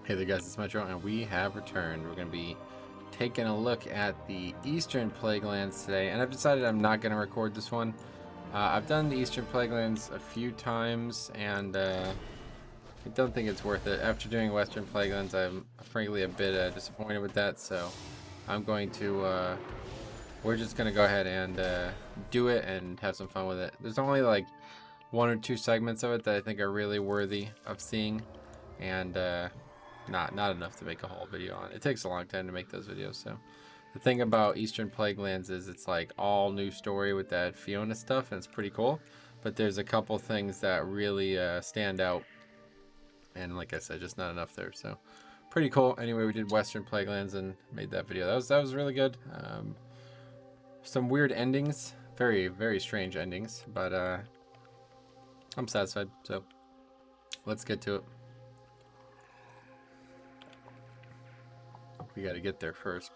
Hey there guys, it's Metro and we have returned. We're going to be taking a look at the Eastern Plaguelands today, and I've decided I'm not going to record this one. I've done the Eastern Plaguelands a few times, and I don't think it's worth it. After doing Western Plaguelands, I'm frankly a bit disappointed with that, so I'm going to, we're just going to go ahead and do it and have some fun with it. There's only like one or two segments of it that I think are really worthy of seeing, and not enough to make a whole video on. It takes a long time to make those videos. So the thing about Eastern Plaguelands is it's like all new story with that Fiona stuff, and it's pretty cool. But there's a couple things that really stand out, and like I said, just not enough there. So pretty cool. Anyway, we did Western Plaguelands and made that video. That was really good. Some weird endings, very strange endings, but I'm satisfied. So let's get to it. We got to get there first,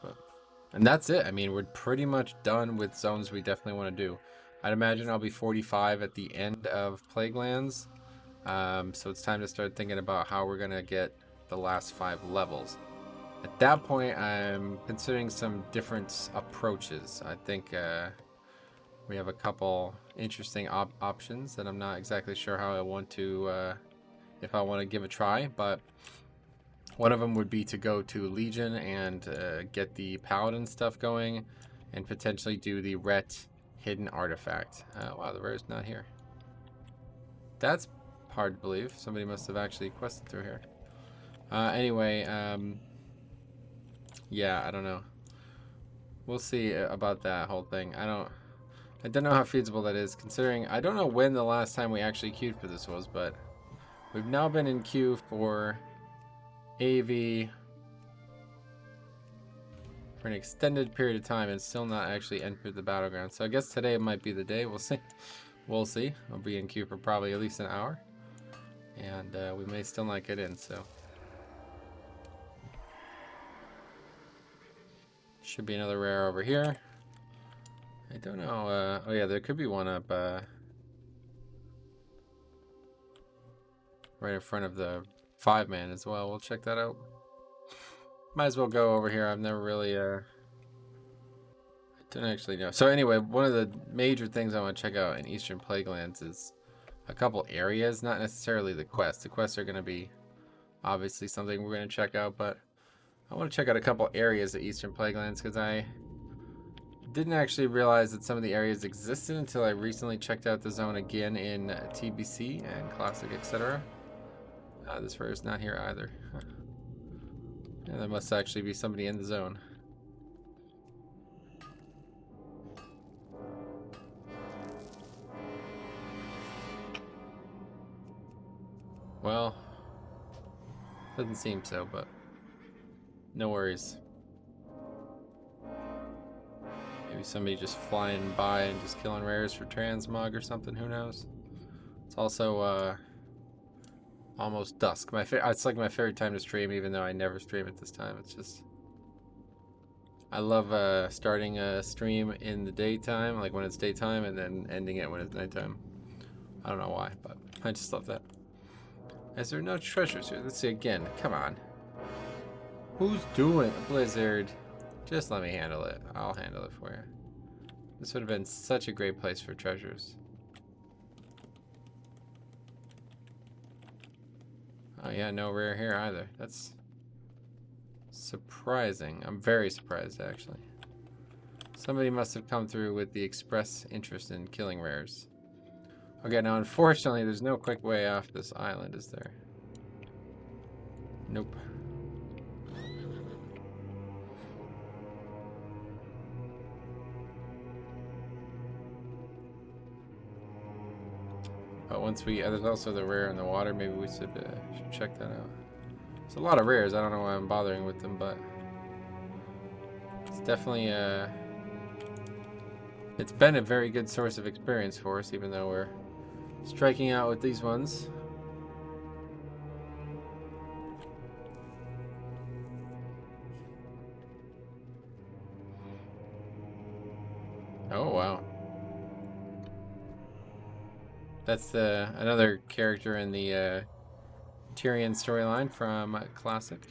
and that's it. I mean, we're pretty much done with zones we definitely want to do. I'd imagine I'll be 45 at the end of Plaguelands, so it's time to start thinking about how we're gonna get the last 5 levels. At that point, I'm considering some different approaches. I think we have a couple interesting options that I'm not exactly sure how I want to, if I want to give a try, but one of them would be to go to Legion and get the Paladin stuff going, and potentially do the Ret hidden artifact. Wow, the rare's not here. That's hard to believe. Somebody must have actually quested through here. Anyway, yeah, I don't know. We'll see about that whole thing. I don't know how feasible that is, considering I don't know when the last time we actually queued for this was, but we've now been in queue for AV for an extended period of time and still not actually entered the battleground. So I guess today might be the day. We'll see. We'll see. I'll be in queue for probably at least an hour, and we may still not get in. So should be another rare over here. I don't know. Oh yeah, there could be one up right in front of the 5-man as well. We'll check that out. Might as well go over here. I've never really I don't actually know. So anyway, one of the major things I want to check out in Eastern Plaguelands is a couple areas, not necessarily the quests. The quests are going to be obviously something we're going to check out, but I want to check out a couple areas of Eastern Plaguelands because I didn't actually realize that some of the areas existed until I recently checked out the zone again in TBC and Classic, etc. This rare is not here either. Yeah, there must actually be somebody in the zone. Well, doesn't seem so, but no worries. Maybe somebody just flying by and just killing rares for transmog or something, who knows. It's also almost dusk. It's like my favorite time to stream, even though I never stream at this time. It's just, I love starting a stream in the daytime, like when it's daytime, and then ending it when it's nighttime. I don't know why, but I just love that. Is there no treasures here? Let's see again. Come on. Who's doing it? Blizzard? Just let me handle it. I'll handle it for you. This would have been such a great place for treasures. Oh yeah, no rare here either. That's surprising. I'm very surprised, actually. Somebody must have come through with the express interest in killing rares. Okay, now unfortunately there's no quick way off this island, is there? Nope. But once we, there's also the rare in the water. Maybe we should check that out. It's a lot of rares. I don't know why I'm bothering with them, but it's definitely it's been a very good source of experience for us, even though we're striking out with these ones. Oh wow. That's another character in the Tyrion storyline from Classic.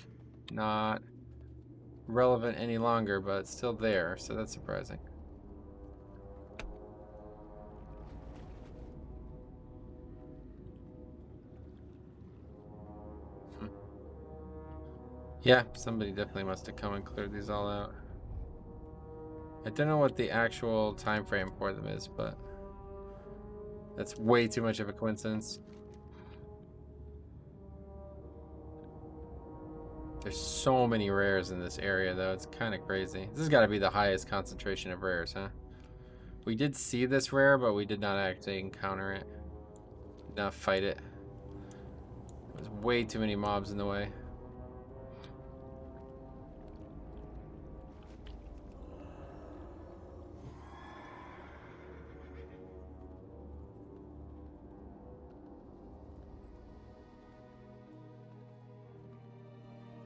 Not relevant any longer, but still there, so that's surprising. Yeah, somebody definitely must have come and cleared these all out. I don't know what the actual time frame for them is, but that's way too much of a coincidence. There's so many rares in this area, though. It's kind of crazy. This has got to be the highest concentration of rares, huh? We did see this rare, but we did not actually encounter it. Did not fight it. There's way too many mobs in the way.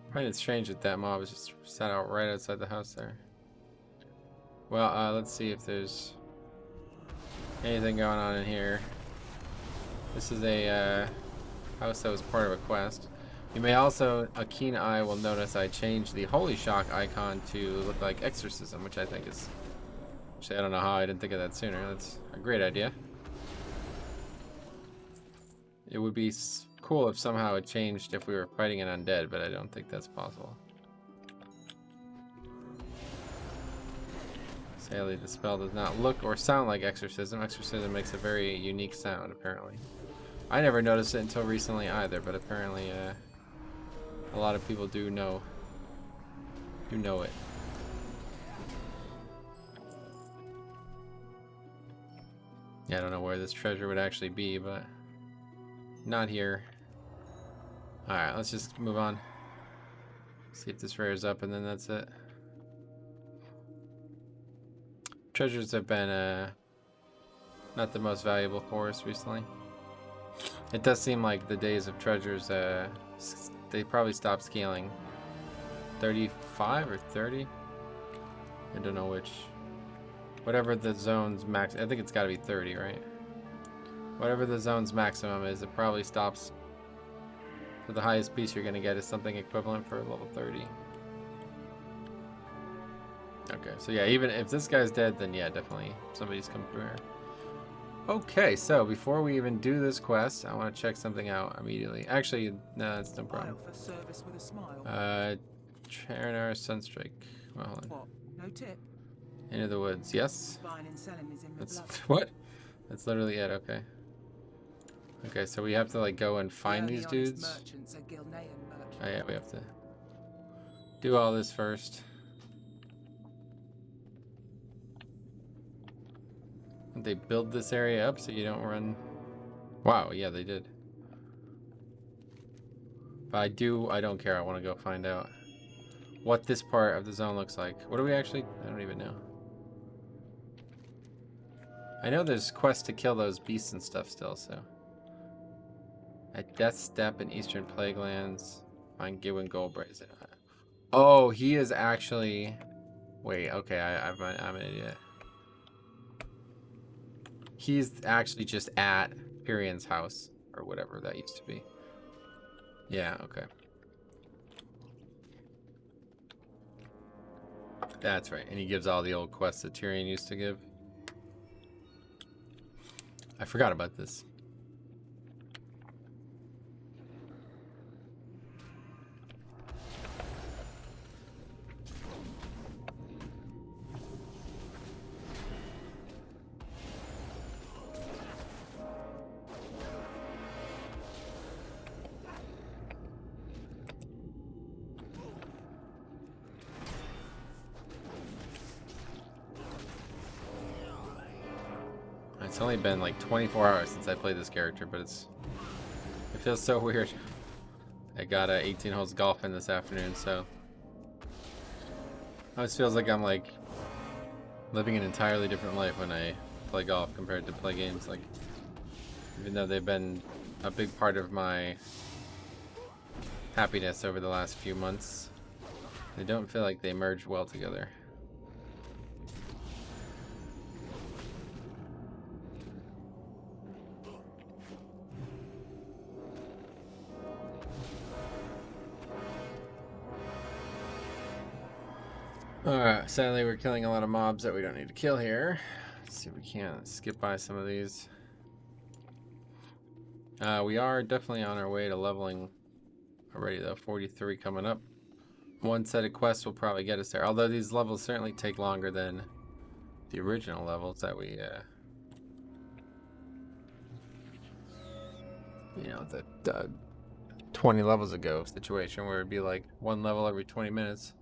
I find it strange that that mob is just sat out right outside the house there. Well, let's see if there's anything going on in here. This is a house that was part of a quest. You may also, a keen eye will notice I changed the Holy Shock icon to look like Exorcism, which I think is... Actually, I don't know how I didn't think of that sooner. That's a great idea. It would be cool if somehow it changed if we were fighting an undead, but I don't think that's possible. Sadly, the spell does not look or sound like Exorcism. Exorcism makes a very unique sound, apparently. I never noticed it until recently either, but apparently a lot of people do know it. Yeah, I don't know where this treasure would actually be, but not here. Alright, let's just move on. See if this rares up, and then that's it. Treasures have been not the most valuable for us recently. It does seem like the days of treasures, they probably stopped scaling. 35 or 30? I don't know which. Whatever the zone's max, I think it's got to be 30, right? Whatever the zone's maximum is, it probably stops. So the highest piece you're going to get is something equivalent for level 30. Okay, so yeah, even if this guy's dead, then yeah, definitely somebody's come through here. Okay, so before we even do this quest, I want to check something out immediately. Actually, no, that's no problem. Charanar Sunstrike. Well, hold on. What? No tip? Into the woods, yes? Buying and selling is in the That's blood. what? That's literally it, okay. Okay, so we have to like go and find The these only honest dudes. merchants are Gilnean merchants. Oh yeah, we have to do all this first. Did they build this area up so you don't run? Wow, yeah, they did. But I don't care. I want to go find out what this part of the zone looks like. What do we actually? I don't even know. I know there's quests to kill those beasts and stuff still, so. At Death Step in Eastern Plaguelands, find Gilwyn Goldbrazen. Oh, he is actually... Wait, okay, I'm an idiot. He's actually just at Tyrion's house, or whatever that used to be. Yeah, okay. That's right, and he gives all the old quests that Tyrion used to give. I forgot about this. It's only been like 24 hours since I played this character, but it feels so weird. I got 18 holes golf in this afternoon, so it always feels like I'm like living an entirely different life when I play golf compared to play games. Like, even though they've been a big part of my happiness over the last few months, they don't feel like they merge well together. Alright, sadly we're killing a lot of mobs that we don't need to kill here. Let's see if we can skip by some of these. We are definitely on our way to leveling already though, 43 coming up. One set of quests will probably get us there, although these levels certainly take longer than the original levels that we, you know, the 20 levels ago situation where it'd be like one level every 20 minutes.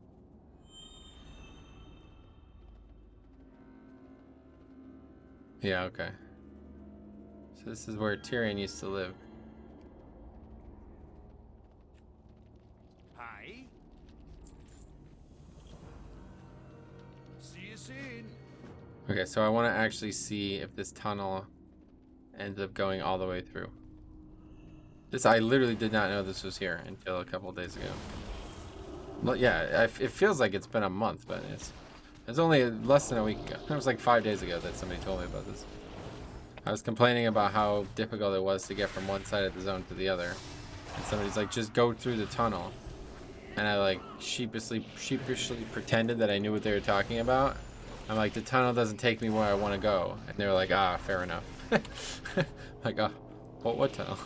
Yeah, okay. So this is where Tyrion used to live. Hi. See you soon. Okay, so I want to actually see if this tunnel ends up going all the way through. This, I literally did not know this was here until a couple days ago. Well, yeah, it feels like it's been a month, but it's only less than a week ago. It was like 5 days ago that somebody told me about this. I was complaining about how difficult it was to get from one side of the zone to the other. And somebody's like, just go through the tunnel. And I like sheepishly pretended that I knew what they were talking about. I'm like, the tunnel doesn't take me where I want to go. And they were like, ah, fair enough. Like, oh, what tunnel?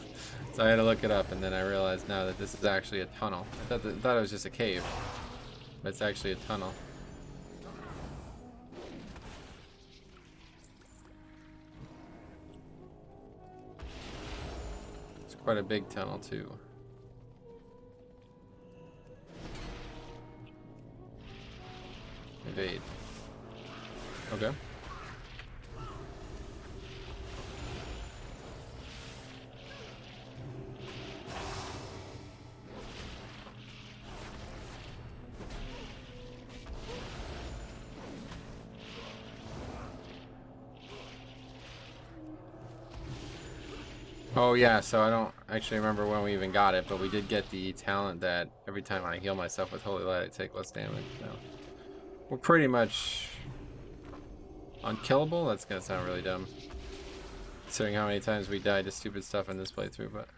So I had to look it up, and then I realized now that this is actually a tunnel. I thought it was just a cave, but it's actually a tunnel. It's quite a big tunnel too. Evade. Okay. Oh yeah, so I don't actually remember when we even got it, but we did get the talent that every time I heal myself with Holy Light, I take less damage. So we're pretty much unkillable. That's gonna sound really dumb, considering how many times we died to stupid stuff in this playthrough, but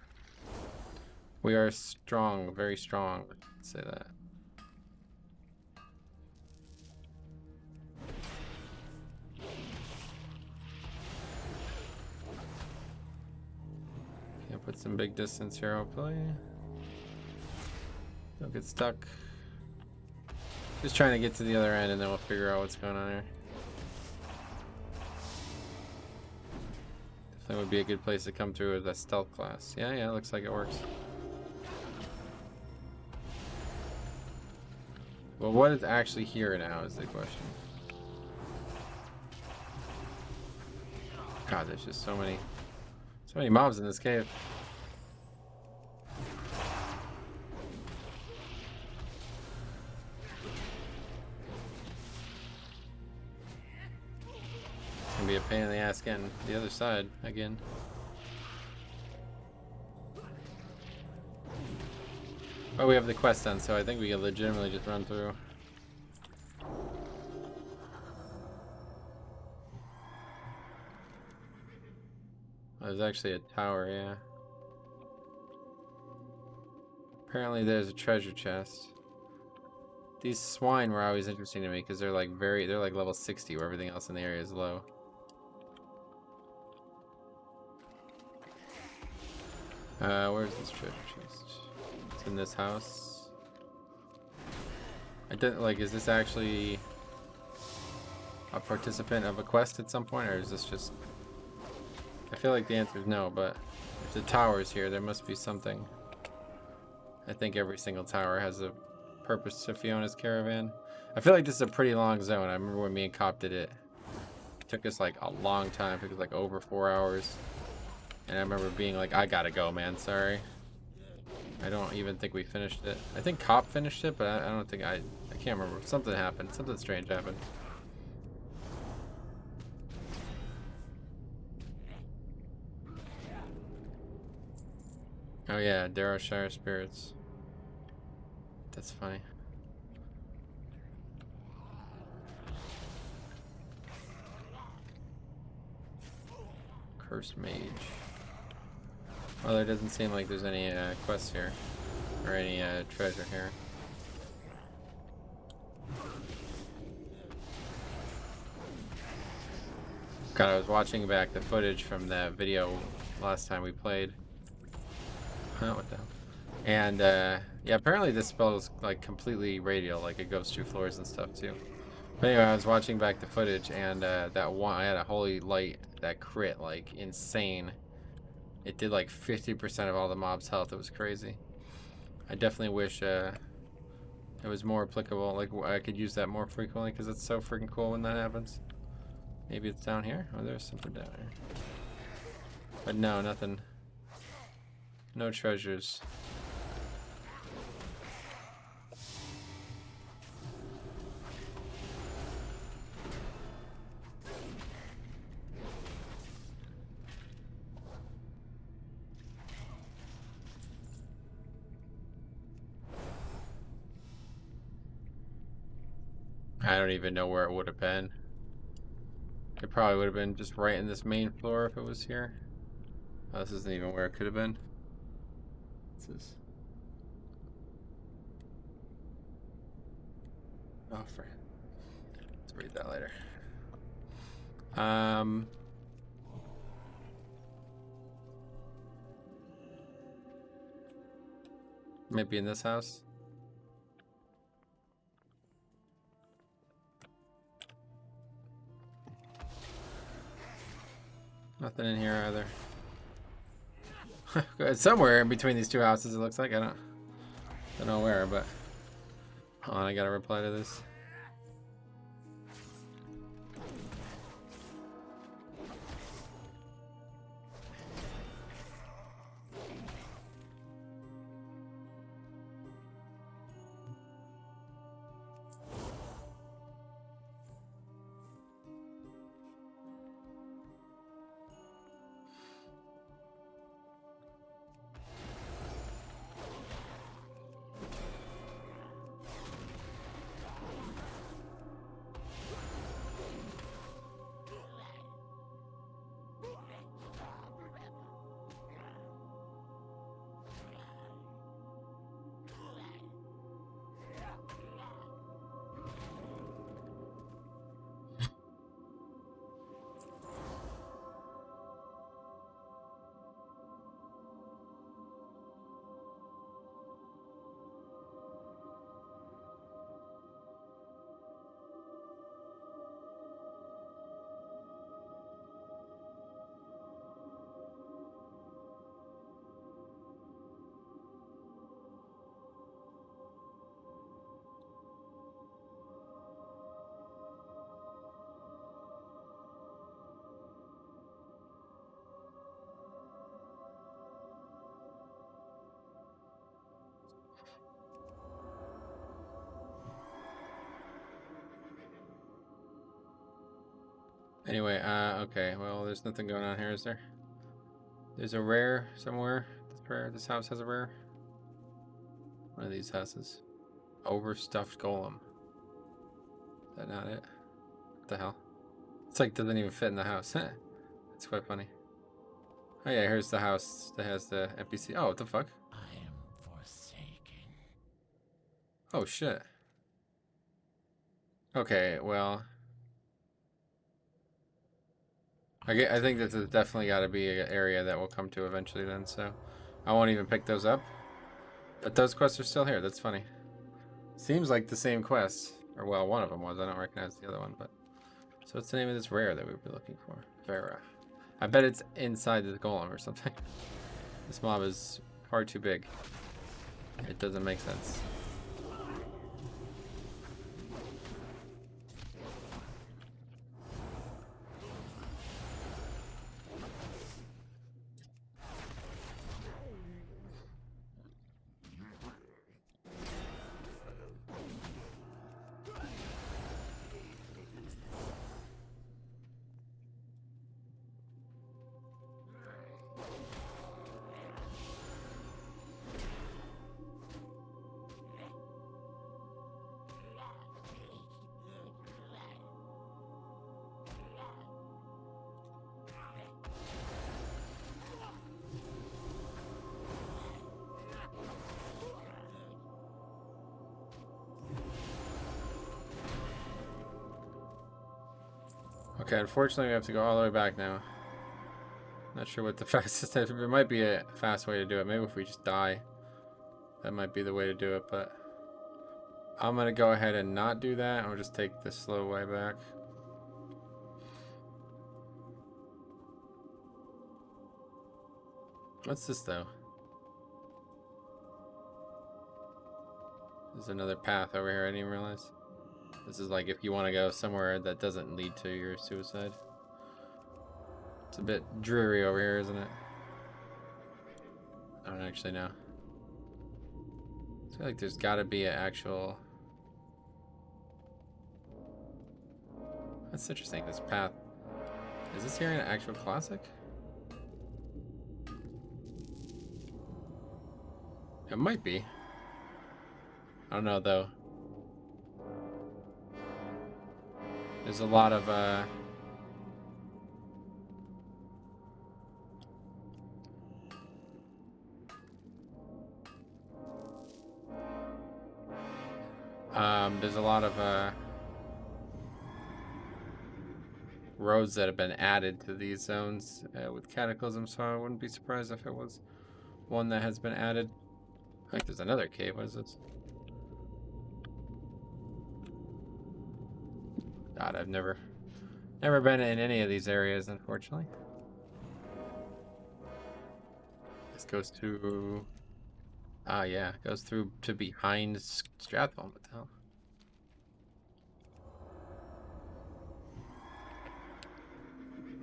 we are strong, very strong. Let's say that. Can't put some big distance here, hopefully. Don't get stuck. Just trying to get to the other end and then we'll figure out what's going on here. Definitely would be a good place to come through with a stealth class. Yeah, it looks like it works. Well, what is actually here now is the question. God, there's just so many mobs in this cave. It's gonna be a pain in the ass getting the other side again. Oh, we have the quest done, so I think we can legitimately just run through. Oh, there's actually a tower, yeah. Apparently there's a treasure chest. These swine were always interesting to me because they're like level 60 where everything else in the area is low. Where's this treasure chest? It's in this house. I don't like, is this actually a participant of a quest at some point, or is this just... I feel like the answer is no, but if the tower's here, there must be something. I think every single tower has a purpose to Fiona's caravan. I feel like this is a pretty long zone. I remember when me and Cop did it. It took us like a long time. It took us like over 4 hours. And I remember being like, I gotta go, man. Sorry. I don't even think we finished it. I think Cop finished it, but I don't think I can't remember. Something happened. Something strange happened. Oh yeah, Darrowshire spirits. That's funny. Cursed mage. Well, there doesn't seem like there's any quests here, or any treasure here. God, I was watching back the footage from that video last time we played. What the hell? And yeah, apparently this spell is like completely radial, like it goes through floors and stuff too. But anyway, I was watching back the footage, and that one I had a holy light that crit like insane. It did like 50% of all the mobs' health. It was crazy. I definitely wish it was more applicable. Like I could use that more frequently because it's so freaking cool when that happens. Maybe it's down here. Oh, there's something down here. But no, nothing. No treasures. I don't even know where it would have been. It probably would have been just right in this main floor if it was here. Oh, this isn't even where it could have been. This is... Oh, friend. Let's read that later. Maybe in this house. Nothing in here either. It's somewhere in between these two houses, it looks like. I don't know where, but hold on, I gotta reply to this. Anyway, okay, well, there's nothing going on here, is there? There's a rare somewhere. This house has a rare. One of these houses. Overstuffed golem. Is that not it? What the hell? It's like doesn't even fit in the house. It's quite funny. Oh yeah, here's the house that has the NPC. Oh, what the fuck? I am forsaken. Oh shit. Okay, well, I think this has definitely got to be an area that we'll come to eventually then, so I won't even pick those up. But those quests are still here. That's funny. Seems like the same quest. Or, well, one of them was. I don't recognize the other one, but... So what's the name of this rare that we were looking for? Vera. I bet it's inside the golem or something. This mob is far too big. It doesn't make sense. Okay, unfortunately we have to go all the way back now. Not sure what the fastest is. There might be a fast way to do it. Maybe if we just die, that might be the way to do it, but I'm gonna go ahead and not do that. I'll just take the slow way back. What's this though? There's another path over here I didn't even realize. This is like if you want to go somewhere that doesn't lead to your suicide. It's a bit dreary over here, isn't it? I don't actually know. I feel like there's got to be an actual... That's interesting, this path. Is this here an actual classic? It might be. I don't know though. There's a lot of roads that have been added to these zones with cataclysm, so I wouldn't be surprised if it was one that has been added. I think there's another cave. What is this? God, I've never been in any of these areas, unfortunately. This goes to... Ah, yeah. Goes through to behind Stratholme. What the hell?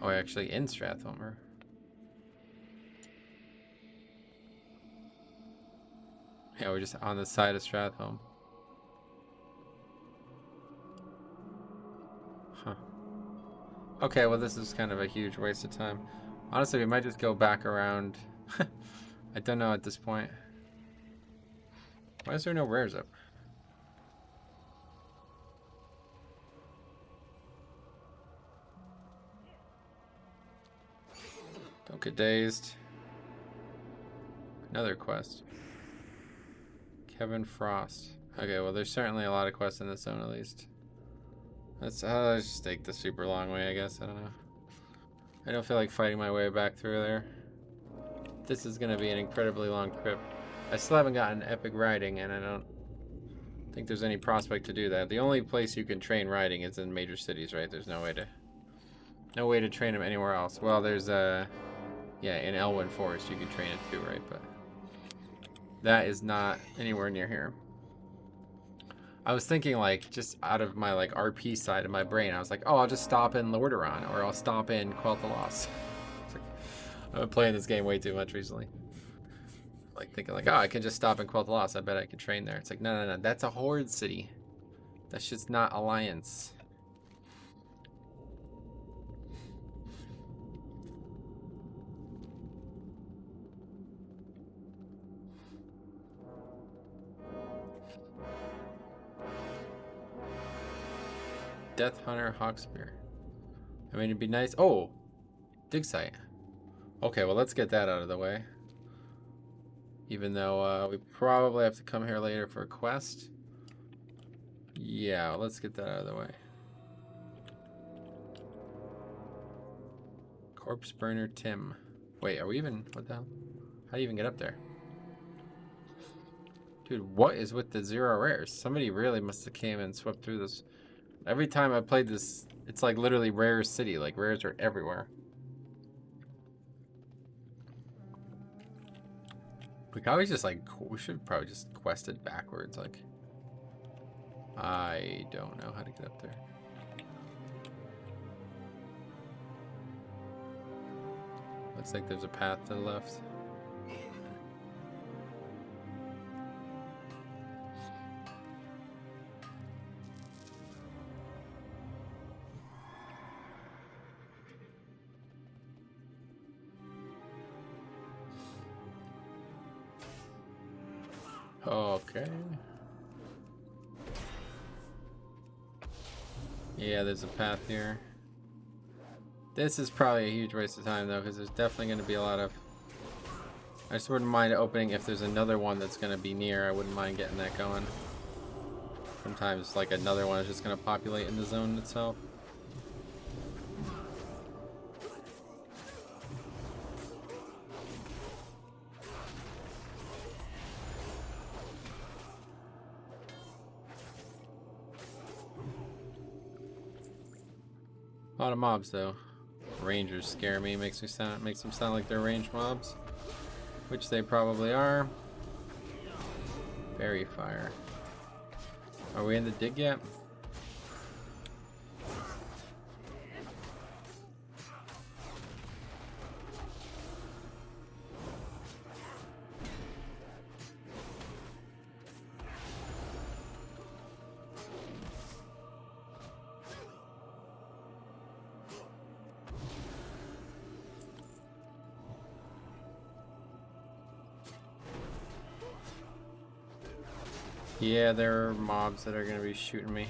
Oh, actually in Stratholme. Yeah, we're just on the side of Stratholme. Huh. Okay, well this is kind of a huge waste of time. Honestly, we might just go back around. I don't know at this point. Why is there no rares up? Don't get dazed. Another quest. Kevin Frost. Okay, well there's certainly a lot of quests in this zone at least. Let's just take the super long way, I guess. I don't know. I don't feel like fighting my way back through there. This is going to be an incredibly long trip. I still haven't gotten epic riding, and I don't think there's any prospect to do that. The only place you can train riding is in major cities, right? There's no way to train them anywhere else. Well, there's yeah, in Elwyn Forest you can train it too, right? But that is not anywhere near here. I was thinking, like, just out of my, like, RP side of my brain, I was like, oh, I'll just stop in Lordaeron, or I'll stop in Quel'Tha Lost. Like, I've been playing this game way too much recently. Like, thinking, like, oh, I can just stop in Quel'Tha Lost. I bet I can train there. It's like, no, no, no. That's a Horde city. That's just not Alliance. Death Hunter Hawkspear. I mean, it'd be nice. Oh, dig site. Okay, well, let's get that out of the way. Even though we probably have to come here later for a quest. Yeah, let's get that out of the way. Corpse Burner Tim. Wait, are we even... What the hell? How do you even get up there? Dude, what is with the 0 rares? Somebody really must have came and swept through this. Every time I played this, it's like literally rare city. Like, rares are everywhere. We could always just, like, we should probably just quest it backwards. Like, I don't know how to get up there. Looks like there's a path to the left. Okay. Yeah, there's a path here. This is probably a huge waste of time though, because there's definitely going to be a lot of... I just wouldn't mind opening if there's another one that's going to be near. I wouldn't mind getting that going. Sometimes like another one is just going to populate in the zone itself. A lot of mobs though. Rangers scare me. Makes them sound like they're ranged mobs, which they probably are. Fairy fire. Are we in the dig yet? Yeah, there are mobs that are gonna be shooting me.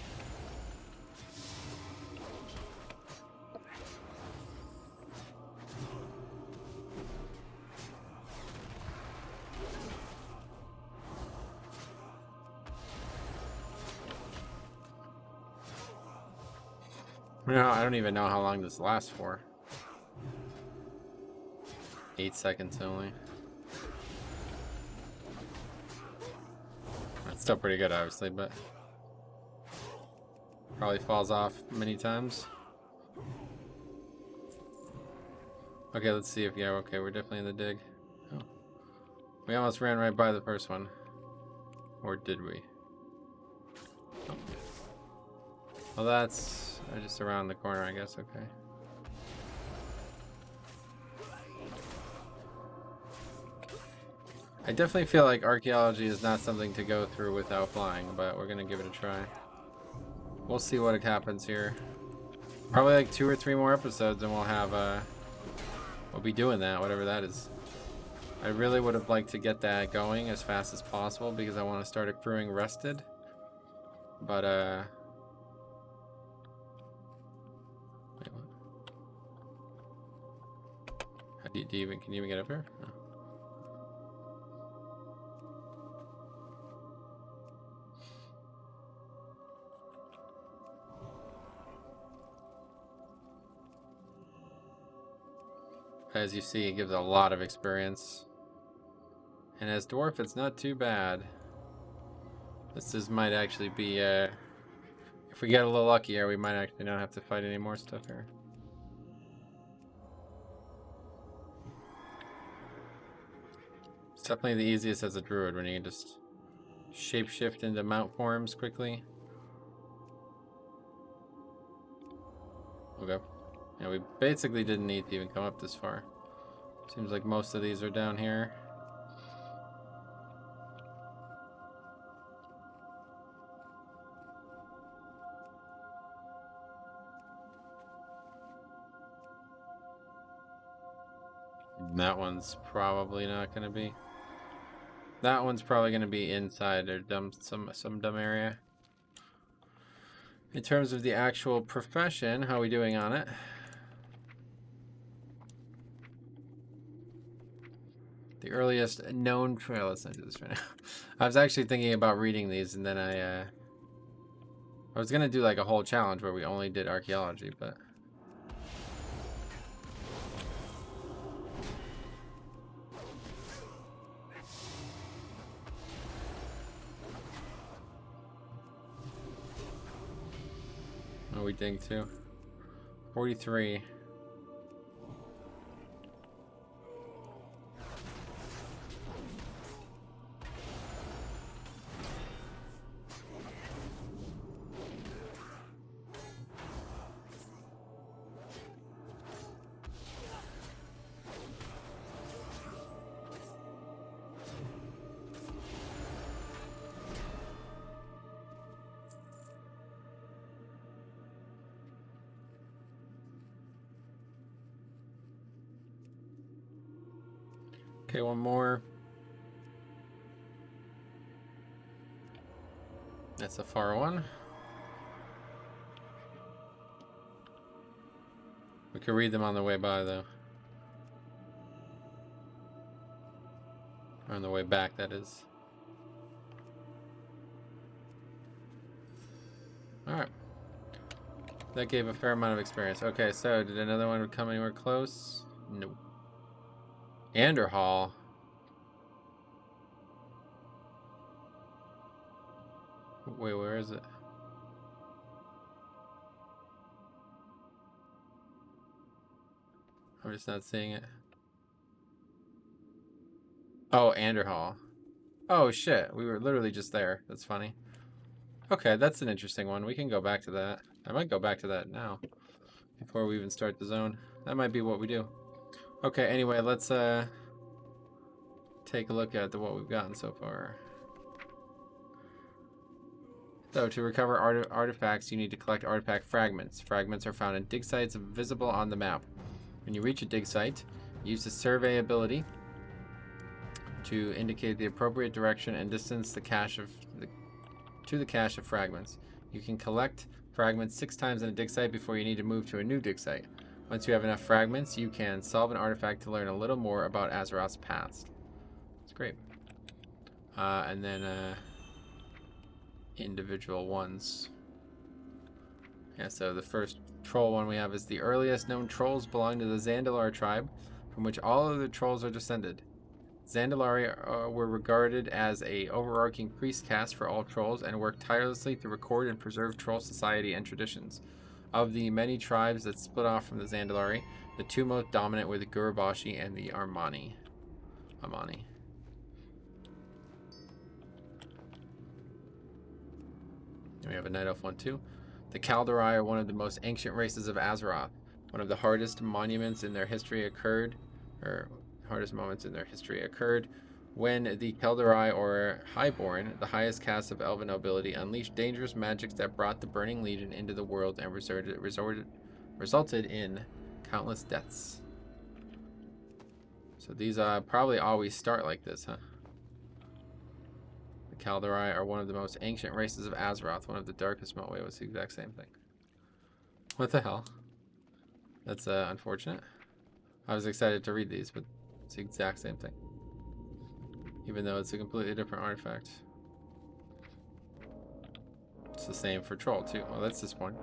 No, I don't even know how long this lasts for. 8 seconds only. That's still pretty good, obviously, but probably falls off many times. Okay, let's see if, yeah, okay, we're definitely in the dig. Oh. We almost ran right by the first one. Or did we? Oh. Well, that's just around the corner, I guess, okay. I definitely feel like archaeology is not something to go through without flying, but we're gonna give it a try. We'll see what happens here. Probably like 2 or 3 more episodes and we'll have, we'll be doing that, whatever that is. I really would have liked to get that going as fast as possible because I want to start accruing rested. But, wait, what? How do you even, can you even get up here? No. As you see, it gives a lot of experience. And as Dwarf, it's not too bad. This might actually be, if we get a little luckier, we might actually not have to fight any more stuff here. It's definitely the easiest as a druid when you can just shapeshift into mount forms quickly. Okay. Yeah, we basically didn't need to even come up this far. Seems like most of these are down here. That one's probably not going to be. That one's probably going to be inside or some dumb area. In terms of the actual profession, how are we doing on it? The earliest known trail. Let's not do this right now. I was actually thinking about reading these, and then I was gonna do like a whole challenge where we only did archaeology, but oh, we dig too. 43. Okay, one more. That's a far one. We could read them on the way by, though. Or on the way back, that is. Alright. That gave a fair amount of experience. Okay, so did another one come anywhere close? Nope. Anderhall. Wait, where is it? We're just not seeing it. Oh, Anderhall. Oh shit, we were literally just there. That's funny. Okay, that's an interesting one. We can go back to that. I might go back to that now, before we even start the zone. That might be what we do. Okay, anyway, let's take a look at what we've gotten so far. So, to recover artifacts, you need to collect artifact fragments. Fragments are found in dig sites visible on the map. When you reach a dig site, use the survey ability to indicate the appropriate direction and distance to the cache of fragments. You can collect fragments 6 times in a dig site before you need to move to a new dig site. Once you have enough fragments, you can solve an artifact to learn a little more about Azeroth's past. It's great. And then individual ones. Yeah, so the first troll one we have is the earliest known trolls belong to the Zandalar tribe, from which all other trolls are descended. Zandalari were regarded as a overarching priest caste for all trolls and worked tirelessly to record and preserve troll society and traditions. Of the many tribes that split off from the Zandalari, the 2 most dominant were the Gurubashi and the Amani. And we have a Night Elf one too. The Kaldarai are one of the most ancient races of Azeroth. One of the hardest moments in their history occurred when the Kaldarai, or Highborn, the highest caste of Elven nobility, unleashed dangerous magics that brought the Burning Legion into the world and resulted in countless deaths. So these probably always start like this, huh? The Kaldarai are one of the most ancient races of Azeroth. One of the darkest wait, was the exact same thing. What the hell? That's unfortunate. I was excited to read these, but it's the exact same thing. Even though it's a completely different artifact. It's the same for Troll, too. Well, that's disappointing.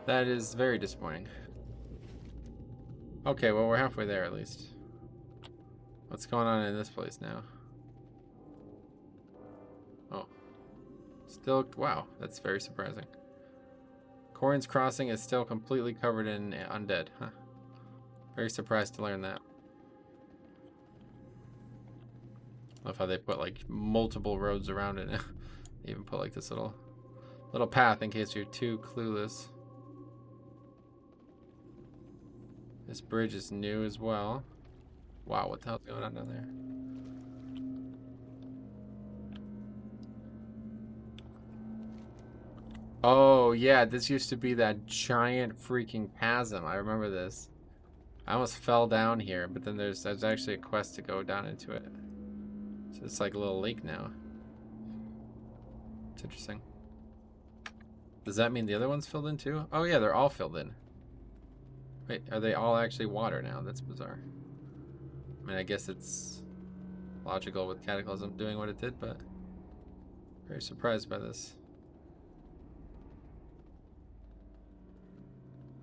That is very disappointing. Okay, well, we're halfway there, at least. What's going on in this place now? Oh. Still, wow, that's very surprising. Corrin's Crossing is still completely covered in undead, huh? Very surprised to learn that. Love how they put like multiple roads around it. They even put like this little path in case you're too clueless. This bridge is new as well. Wow, what the hell's going on down there? Oh yeah, this used to be that giant freaking chasm. I remember this. I almost fell down here, but then there's actually a quest to go down into it. So it's like a little lake now. It's interesting. Does that mean the other one's filled in too? Oh yeah, they're all filled in. Wait, are they all actually water now? That's bizarre. I mean, I guess it's logical with Cataclysm doing what it did, but very surprised by this.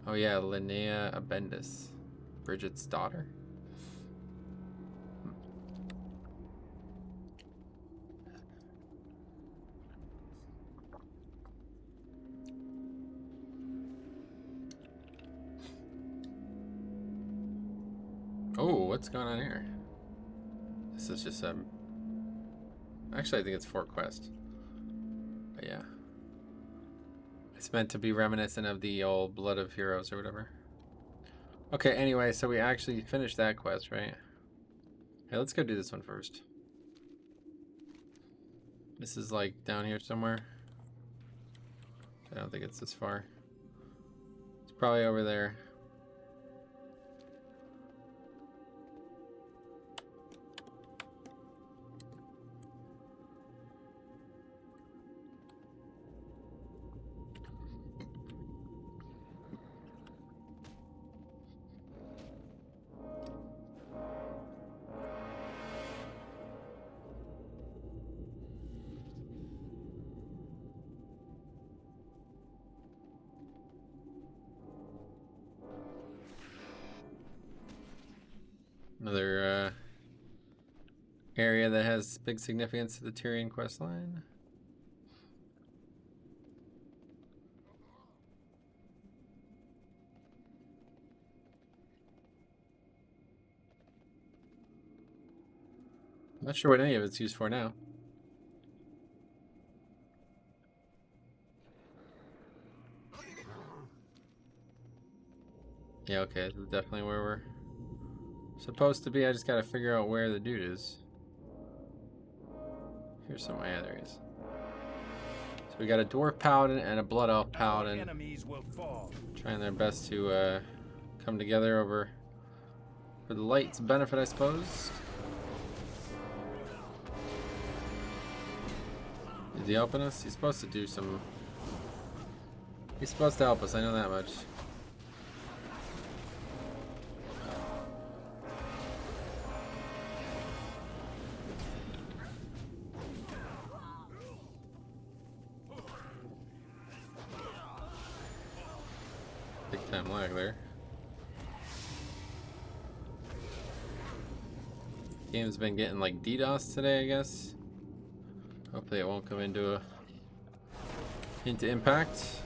Oh yeah, Linnea Abendis, Bridget's daughter. Oh, what's going on here? This is just actually, I think it's 4 quests. But yeah. It's meant to be reminiscent of the old Blood of Heroes or whatever. Okay, anyway, so we actually finished that quest, right? Okay, let's go do this one first. This is like down here somewhere. I don't think it's this far. It's probably over there. Another area that has big significance to the Tyrion questline. Not sure what any of it's used for now. Yeah, okay, this is definitely where we're supposed to be. I just gotta figure out where the dude is. Here's some. Yeah, there he is. So we got a Dwarf Paladin and a Blood Elf Paladin. Enemies will fall. Trying their best to come together over for the light's benefit, I suppose. Is he helping us? He's supposed to do some... He's supposed to help us, I know that much. Big time lag there. Game's been getting like DDoS today, I guess. Hopefully it won't come into impact.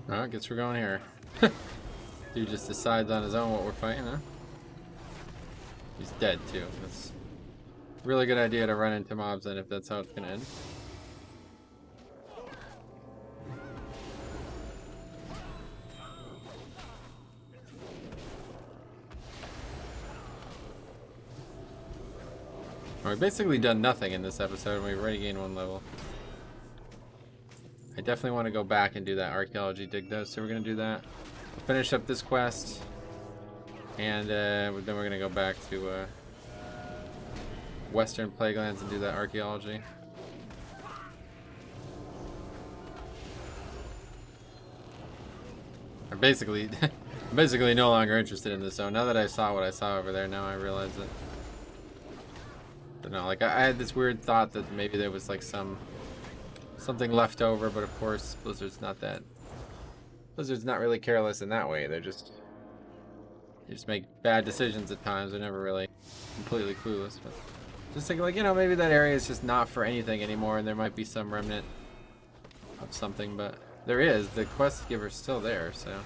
Alright, guess we're going here. Dude just decides on his own what we're fighting, huh? He's dead too. That's a really good idea to run into mobs then if that's how it's gonna end. Well, we've basically done nothing in this episode and we've already gained 1 level. I definitely want to go back and do that archaeology dig though, so we're going to do that. We'll finish up this quest, and then we're going to go back to Western Plaguelands and do that archaeology. I'm basically no longer interested in this zone. Now that I saw what I saw over there, now I realize that. But no, like I had this weird thought that maybe there was like something left over, but of course Blizzard's not really careless in that way. They just make bad decisions at times. They're never really completely clueless. But just think, like, you know, maybe that area is just not for anything anymore, and there might be some remnant of something, but there is. The quest giver's still there. So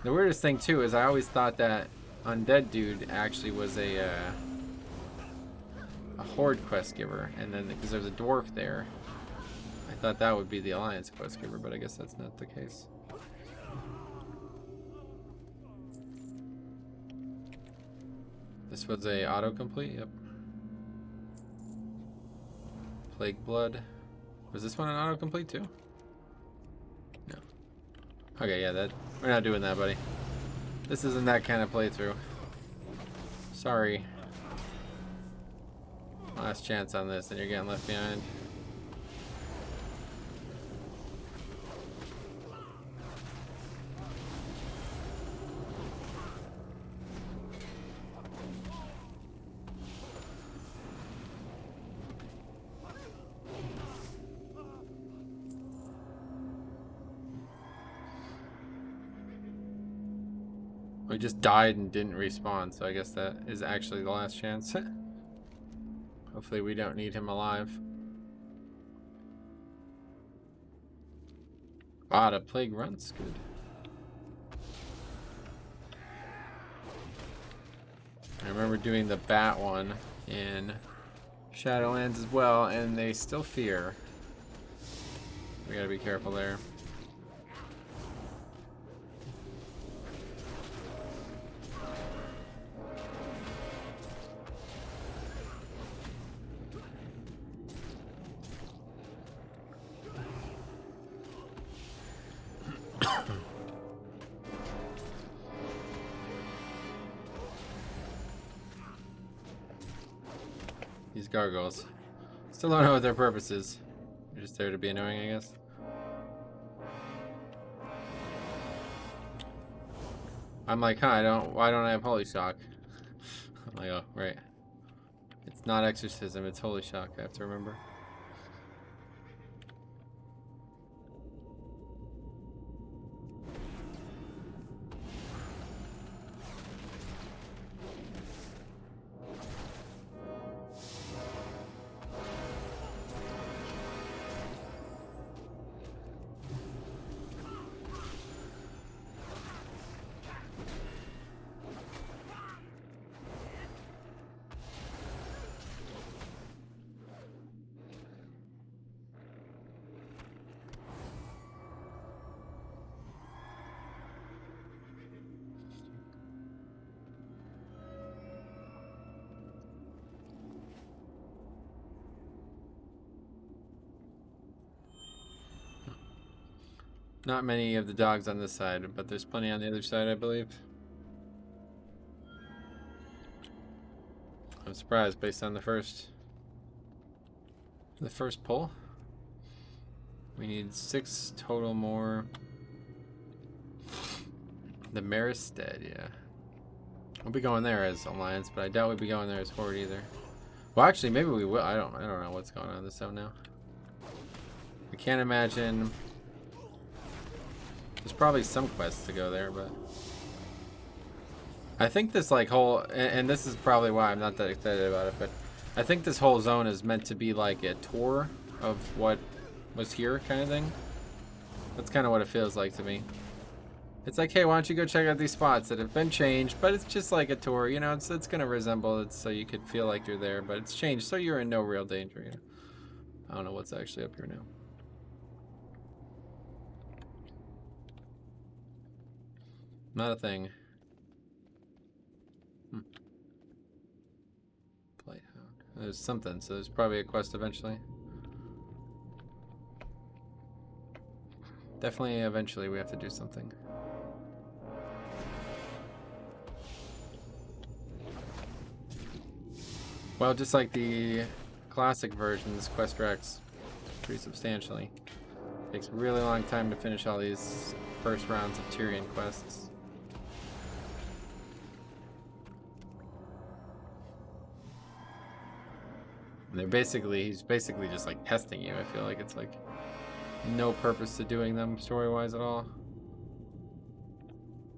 the weirdest thing too is I always thought that undead dude actually was a horde quest giver, and then because there's a dwarf there, I thought that would be the Alliance quest giver, but I guess that's not the case. This was a autocomplete, yep. Plague Blood. Was this one an autocomplete too? No. Okay, yeah, we're not doing that, buddy. This isn't that kind of playthrough. Sorry. Last chance on this, and you're getting left behind. We just died and didn't respawn, so I guess that is actually the last chance. Hopefully we don't need him alive. Wow, the plague runs good. I remember doing the bat one in Shadowlands as well, and they still fear. We gotta be careful there. These gargoyles. Still don't know what their purpose is. They're just there to be annoying, I guess. I'm like, huh, why don't I have Holy Shock? I'm like, oh, right. It's not Exorcism, it's Holy Shock, I have to remember. Not many of the dogs on this side, but there's plenty on the other side, I believe. I'm surprised based on the first pull. We need 6 total more. The Marisstead, yeah. We'll be going there as Alliance, but I doubt we'll be going there as Horde either. Well, actually, maybe we will. I don't know what's going on in this zone now. I can't imagine. There's probably some quests to go there, but I think this like whole and this is probably why I'm not that excited about it, but I think this whole zone is meant to be like a tour of what was here kind of thing. That's kind of what it feels like to me. It's like, hey, why don't you go check out these spots that have been changed, but it's just like a tour, you know, it's gonna resemble it so you could feel like you're there, but it's changed so you're in no real danger, you know. I don't know what's actually up here now. Not a thing. Playhound. There's something, so there's probably a quest eventually. Definitely eventually we have to do something. Well, just like the classic version, this quest tracks pretty substantially. Takes a really long time to finish all these first rounds of Tyrian quests. And he's basically just like testing you. I feel like it's like no purpose to doing them story-wise at all.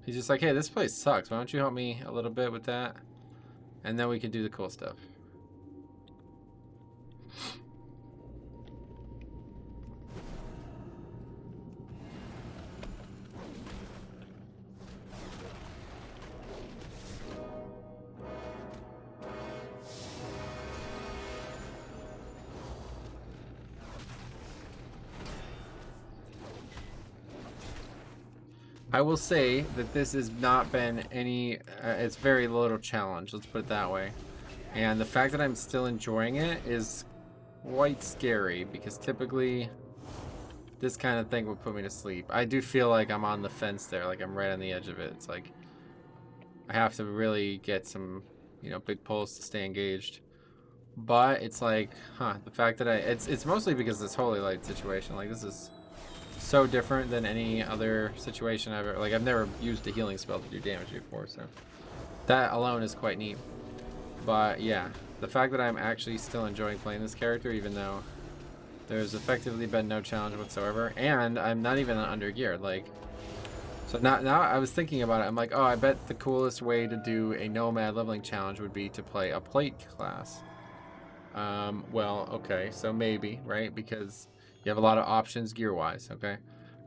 He's just like, hey, this place sucks. Why don't you help me a little bit with that? And then we can do the cool stuff. I will say that this has not been any, it's very little challenge, let's put it that way. And the fact that I'm still enjoying it is quite scary, because typically this kind of thing would put me to sleep. I do feel like I'm on the fence there, like I'm right on the edge of it. It's like, I have to really get some, you know, big pulls to stay engaged. But it's like, the fact that it's mostly because of this Holy Light situation. Like, this is so different than any other situation I've ever, like, I've never used a healing spell to do damage before, so that alone is quite neat. But yeah, the fact that I'm actually still enjoying playing this character, even though there's effectively been no challenge whatsoever, and I'm not even under geared, like, so now I was thinking about it. I'm like, oh, I bet the coolest way to do a Nomad leveling challenge would be to play a plate class. Well, okay, so maybe, right? Because you have a lot of options gear-wise, okay?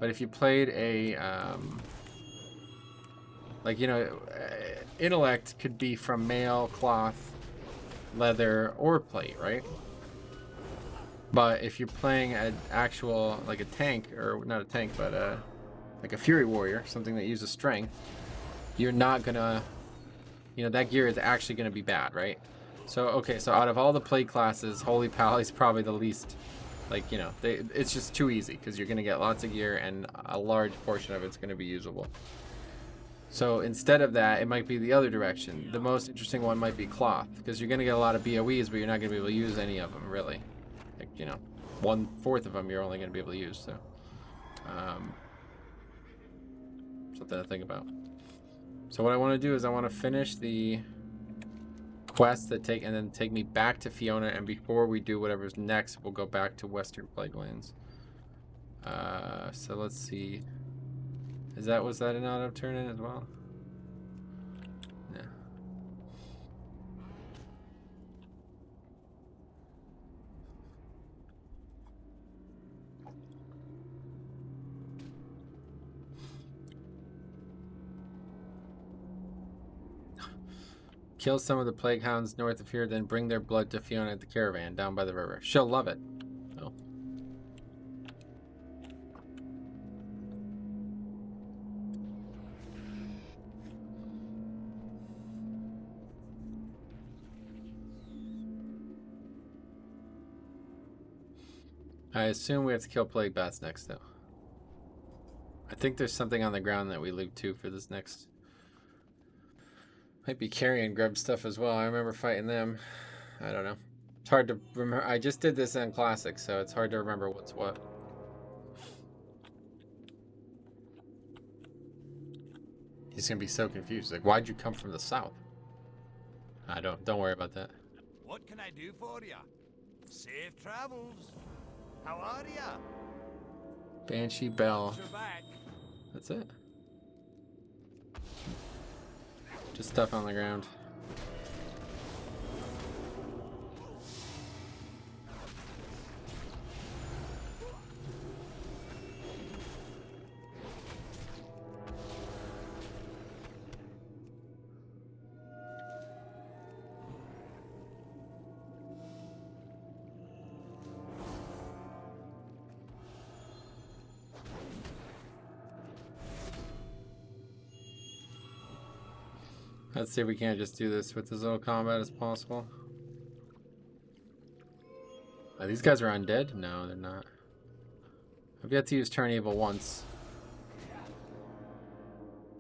But if you played a, like, you know, intellect could be from mail, cloth, leather, or plate, right? But if you're playing an actual, like a tank, or not a tank, but like a Fury Warrior, something that uses strength, you're not gonna, you know, that gear is actually gonna be bad, right? So, okay, so out of all the plate classes, Holy Pal is probably the least, like, you know, it's just too easy, because you're gonna get lots of gear, and a large portion of it's gonna be usable. So instead of that, it might be the other direction. The most interesting one might be cloth, because you're gonna get a lot of BOEs, but you're not gonna be able to use any of them, really. Like, you know, 1/4 of them you're only gonna be able to use, so. Something to think about. So what I want to do is I want to finish the quests that take me back to Fiona, and before we do whatever's next, we'll go back to Western Plaguelands. So let's see. Was that an auto turn in as well? Yeah. Kill some of the plague hounds north of here, then bring their blood to Fiona at the caravan down by the river. She'll love it. Oh. I assume we have to kill plague bats next, though. I think there's something on the ground that we loot too for this next. Might be carrion grub stuff as well. I remember fighting them. I don't know. It's hard to remember. I just did this in Classic, so it's hard to remember what's what. He's gonna be so confused. Like, why'd you come from the south? I don't worry about that. What can I do for you? Safe travels. How are ya? Banshee Bell. You're back. That's it. Just stuff on the ground. Let's see if we can't just do this with as little combat as possible. These guys are undead? No, they're not. I've yet to use Turn Evil once.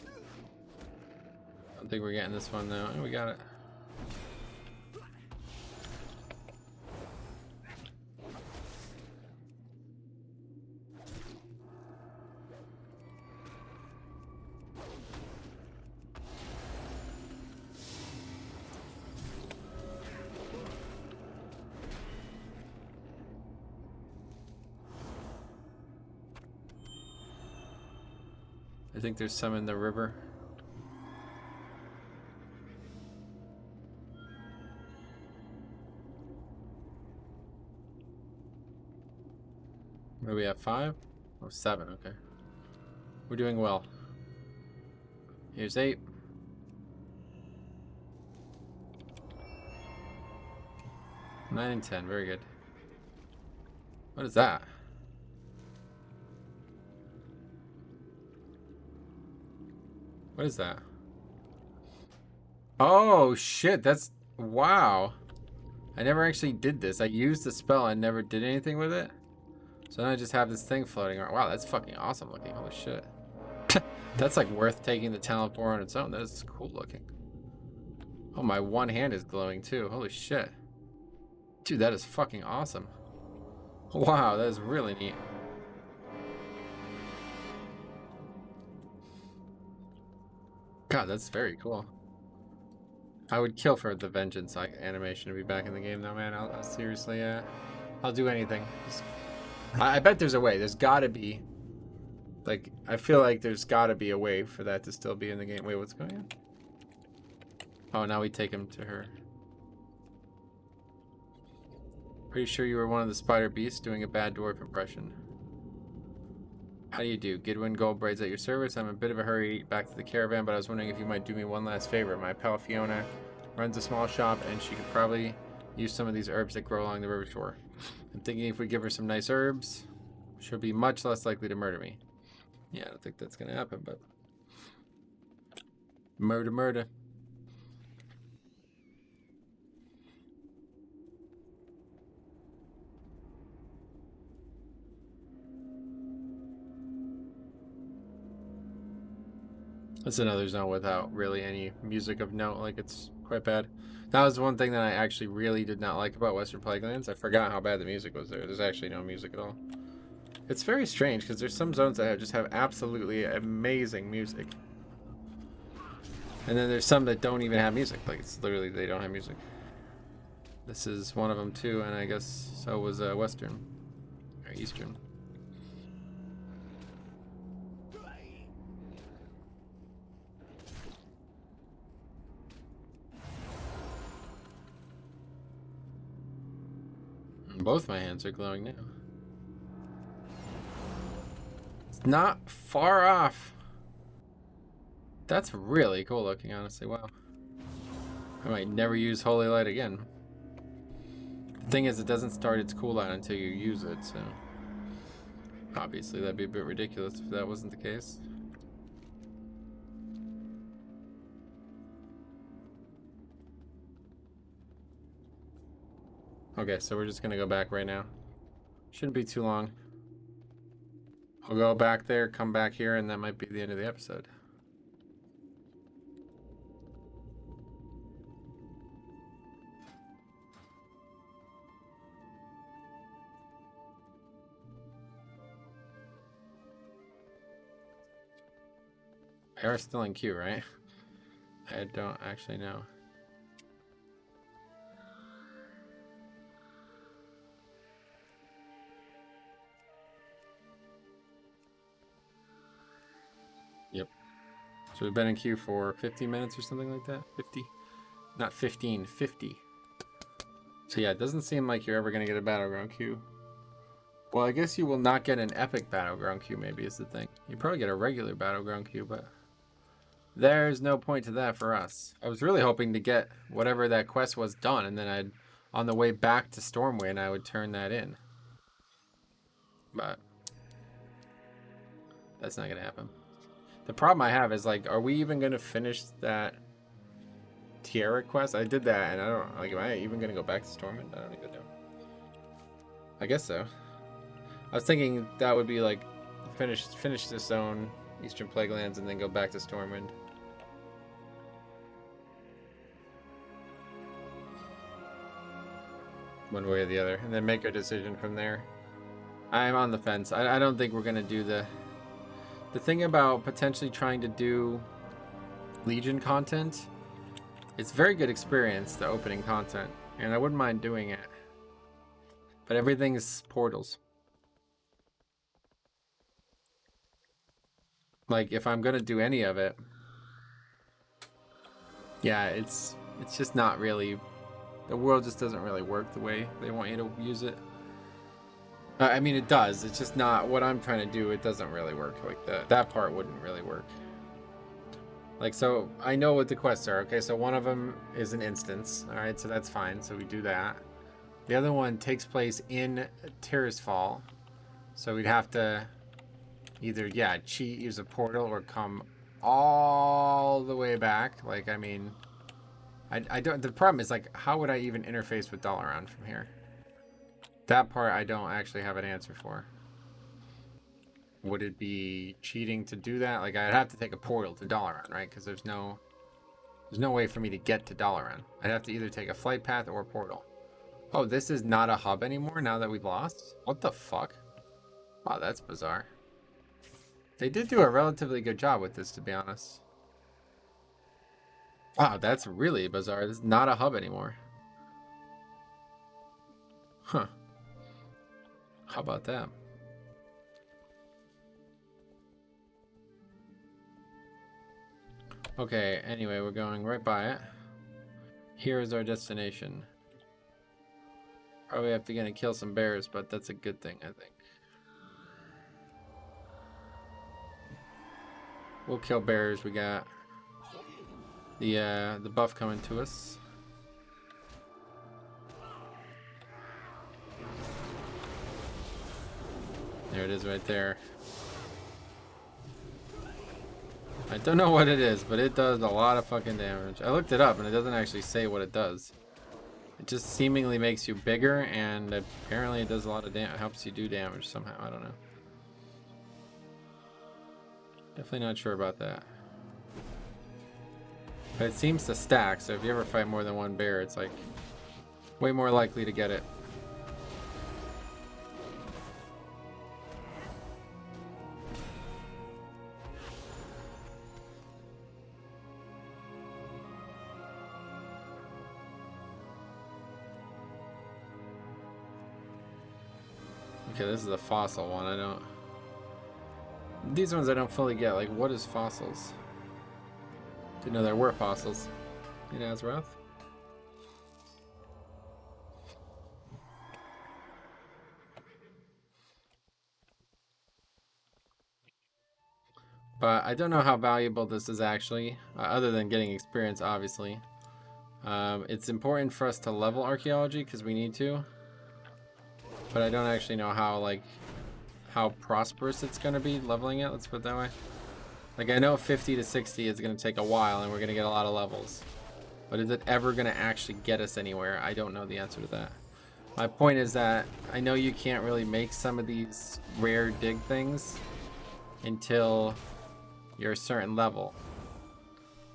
I don't think we're getting this one though. Oh, we got it. I think there's some in the river. What do we have? 5? Oh, 7, okay. We're doing well. Here's 8. Nine and 10, very good. What is that? What is that? Oh shit, that's wow. I never actually did this. I used the spell and never did anything with it. So now I just have this thing floating around. Wow, that's fucking awesome looking. Holy shit. That's like worth taking the talent for on its own. That is cool looking. Oh, my one hand is glowing too. Holy shit. Dude, that is fucking awesome. Wow, that is really neat. God, that's very cool. I would kill for the Vengeance animation to be back in the game though, man. I'll seriously, I'll do anything. I bet there's a way. There's gotta be. Like, I feel like there's gotta be a way for that to still be in the game. Wait, what's going on? Oh, now we take him to her. Pretty sure you were one of the spider beasts doing a bad dwarf impression. How do you do? Gidwin Goldbraid's at your service. I'm in a bit of a hurry back to the caravan, but I was wondering if you might do me one last favor. My pal Fiona runs a small shop, and she could probably use some of these herbs that grow along the river shore. I'm thinking if we give her some nice herbs, she'll be much less likely to murder me. Yeah, I don't think that's going to happen, but... Murder. That's another zone without really any music of note. Like, it's quite bad. That was one thing that I actually really did not like about Western Plaguelands. I forgot how bad the music was there. There's actually no music at all. It's very strange because there's some zones that just have absolutely amazing music. And then there's some that don't even have music. Like, it's literally, they don't have music. This is one of them too, and I guess so was Western. Or Eastern. Both my hands are glowing now. It's not far off. That's really cool looking, honestly. Wow. I might never use Holy Light again. The thing is, it doesn't start its cooldown until you use it, so... Obviously, that'd be a bit ridiculous if that wasn't the case. Okay, so we're just gonna go back right now. Shouldn't be too long. We'll go back there, come back here, and that might be the end of the episode. They are still in queue, right? I don't actually know. Yep. So we've been in queue for 50 minutes or something like that? 50? Not 15, 50. So yeah, it doesn't seem like you're ever going to get a battleground queue. Well, I guess you will not get an epic battleground queue, maybe, is the thing. You probably get a regular battleground queue, but there's no point to that for us. I was really hoping to get whatever that quest was done, and then I'd, on the way back to Stormwind, I would turn that in. But that's not going to happen. The problem I have is, like, are we even going to finish that Tiara quest? I did that, and I don't, like, am I even going to go back to Stormwind? I don't even know. I guess so. I was thinking that would be, like, finish this zone, Eastern Plaguelands, and then go back to Stormwind. One way or the other, and then make a decision from there. I'm on the fence. I don't think we're going to do the thing about potentially trying to do Legion content. It's very good experience, the opening content, and I wouldn't mind doing it. But everything is portals. Like, if I'm gonna do any of it, yeah, it's just not really, the world just doesn't really work the way they want you to use it. I mean, it does. It's just not what I'm trying to do. It doesn't really work like that. That part wouldn't really work. Like, so I know what the quests are. Okay, so one of them is an instance. All right, so that's fine. So we do that. The other one takes place in Tirisfal. So we'd have to either, yeah, cheat, use a portal, or come all the way back. Like, I mean, I don't, the problem is, like, how would I even interface with Dalaran from here? That part I don't actually have an answer for. Would it be cheating to do that? Like, I'd have to take a portal to Dalaran, right? Because there's no way for me to get to Dalaran. I'd have to either take a flight path or a portal. Oh, this is not a hub anymore now that we've lost? What the fuck? Wow, that's bizarre. They did do a relatively good job with this, to be honest. Wow, that's really bizarre. This is not a hub anymore. Huh. How about that? Okay, anyway, we're going right by it. Here is our destination. Probably have to gonna kill some bears, but that's a good thing, I think. We'll kill bears. We got the buff coming to us. There it is right there. I don't know what it is, but it does a lot of fucking damage. I looked it up and it doesn't actually say what it does. It just seemingly makes you bigger, and apparently it does a lot of damage. Helps you do damage somehow. I don't know. Definitely not sure about that. But it seems to stack, so if you ever fight more than one bear, it's like way more likely to get it. Okay, this is a fossil one. I don't... These ones I don't fully get. Like, what is fossils? Didn't know there were fossils in Azeroth. But I don't know how valuable this is actually, other than getting experience, obviously. It's important for us to level archaeology because we need to. But I don't actually know how, like, how prosperous it's going to be leveling it, let's put it that way. Like, I know 50 to 60 is going to take a while and we're going to get a lot of levels. But is it ever going to actually get us anywhere? I don't know the answer to that. My point is that I know you can't really make some of these rare dig things until you're a certain level.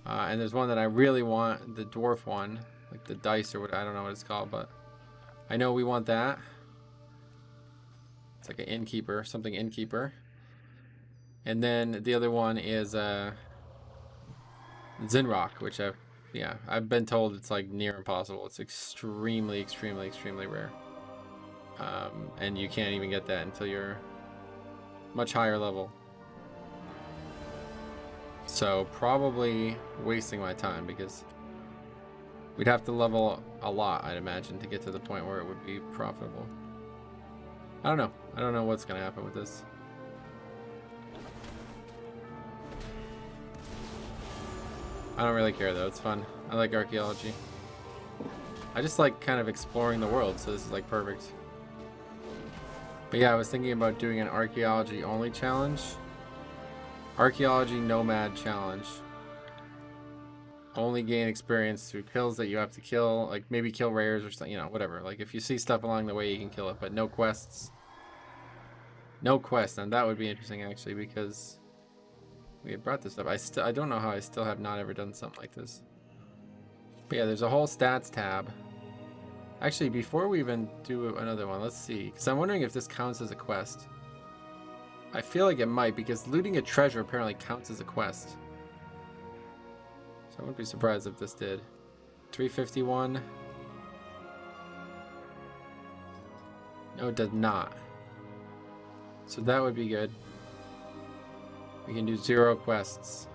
And there's one that I really want, the dwarf one, like the dice or what, I don't know what it's called, but I know we want that. It's like an innkeeper, something innkeeper. And then the other one is Zinrock, which I've been told it's like near impossible. It's extremely, extremely, extremely rare. And you can't even get that until you're much higher level. So probably wasting my time because we'd have to level a lot, I'd imagine, to get to the point where it would be profitable. I don't know. I don't know what's going to happen with this. I don't really care though. It's fun. I like archaeology. I just like kind of exploring the world, so this is like perfect. But yeah, I was thinking about doing an archaeology only challenge. Archaeology Nomad challenge. Only gain experience through kills that you have to kill, like maybe kill rares or something, you know, whatever. Like if you see stuff along the way, you can kill it, but no quests. No quests, and that would be interesting actually because we had brought this up. I don't know how I still have not ever done something like this. But yeah, there's a whole stats tab. Actually, before we even do another one, let's see, because I'm wondering if this counts as a quest. I feel like it might, because looting a treasure apparently counts as a quest. So I wouldn't be surprised if this did. 351. No, it does not. So that would be good. We can do 0 quests.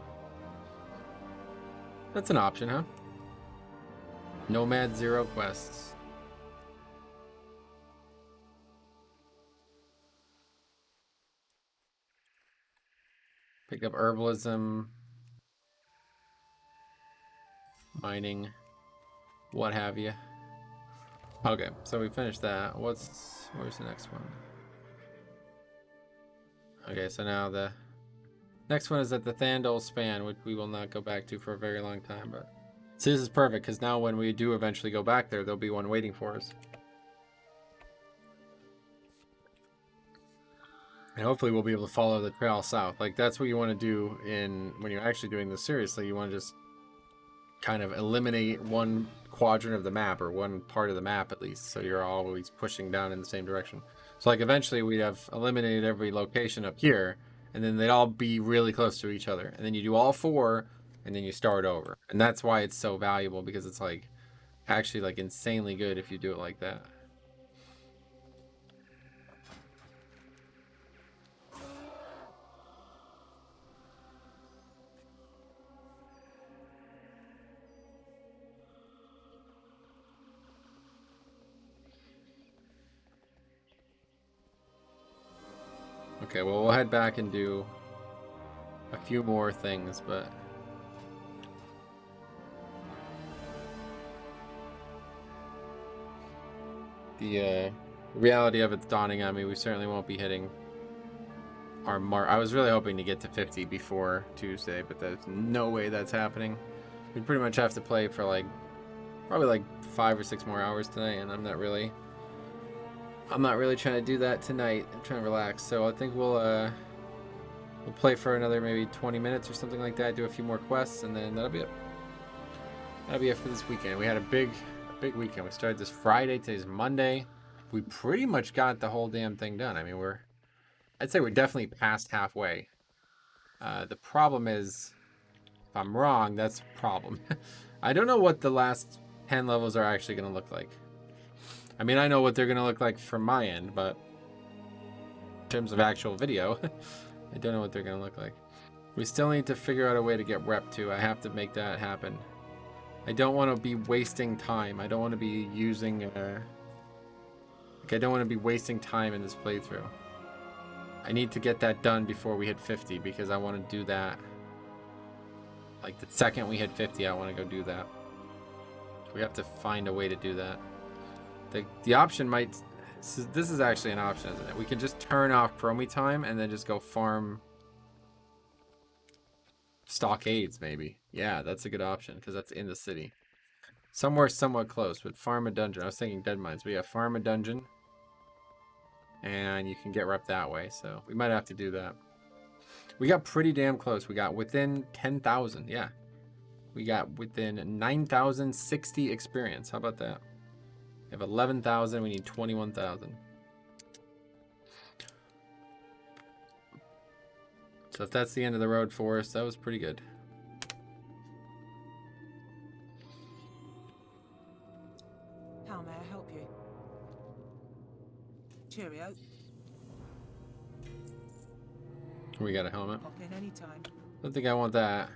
That's an option, huh? Nomad 0 quests. Pick up herbalism, mining, what have you. Okay, so we finished that. Where's the next one? Okay, so now the next one is at the Thandol Span, which we will not go back to for a very long time, but see, this is perfect because now when we do eventually go back there, there'll be one waiting for us. And hopefully we'll be able to follow the trail south. Like that's what you want to do when you're actually doing this seriously. You want to just kind of eliminate one quadrant of the map or one part of the map at least, so you're always pushing down in the same direction. So like eventually we'd have eliminated every location up here, and then they'd all be really close to each other. And then you do all 4, and then you start over. And that's why it's so valuable, because it's like actually like insanely good if you do it like that. Okay, well, we'll head back and do a few more things, but the reality of it's dawning on me. We certainly won't be hitting our mark. I was really hoping to get to 50 before Tuesday, but there's no way that's happening. We'd pretty much have to play for like probably like 5 or 6 more hours tonight, and I'm not really trying to do that tonight. I'm trying to relax, so I think we'll play for another maybe 20 minutes or something like that, do a few more quests, and then that'll be it. That'll be it for this weekend. We had a big weekend. We started this Friday, today's Monday. We pretty much got the whole damn thing done. I mean, I'd say we're definitely past halfway. The problem is, if I'm wrong, that's a problem. I don't know what the last 10 levels are actually going to look like. I mean, I know what they're going to look like from my end, but in terms of actual video, I don't know what they're going to look like. We still need to figure out a way to get rep 2. I have to make that happen. I don't want to be wasting time. I don't want to be using... I don't want to be wasting time in this playthrough. I need to get that done before we hit 50, because I want to do that. Like, the second we hit 50, I want to go do that. We have to find a way to do that. The option might... This is actually an option, isn't it? We can just turn off Promy time and then just go farm stockades, maybe. Yeah, that's a good option, because that's in the city. Somewhere somewhat close, but farm a dungeon. I was thinking Dead Mines, but yeah, farm a dungeon. And you can get rep that way, so we might have to do that. We got pretty damn close. We got within 10,000. Yeah. We got within 9,060 experience. How about that? We have 11,000. We need 21,000. So if that's the end of the road for us, that was pretty good. How may I help you? Cheerio. We got a helmet. Pop in anytime. Don't think I want that.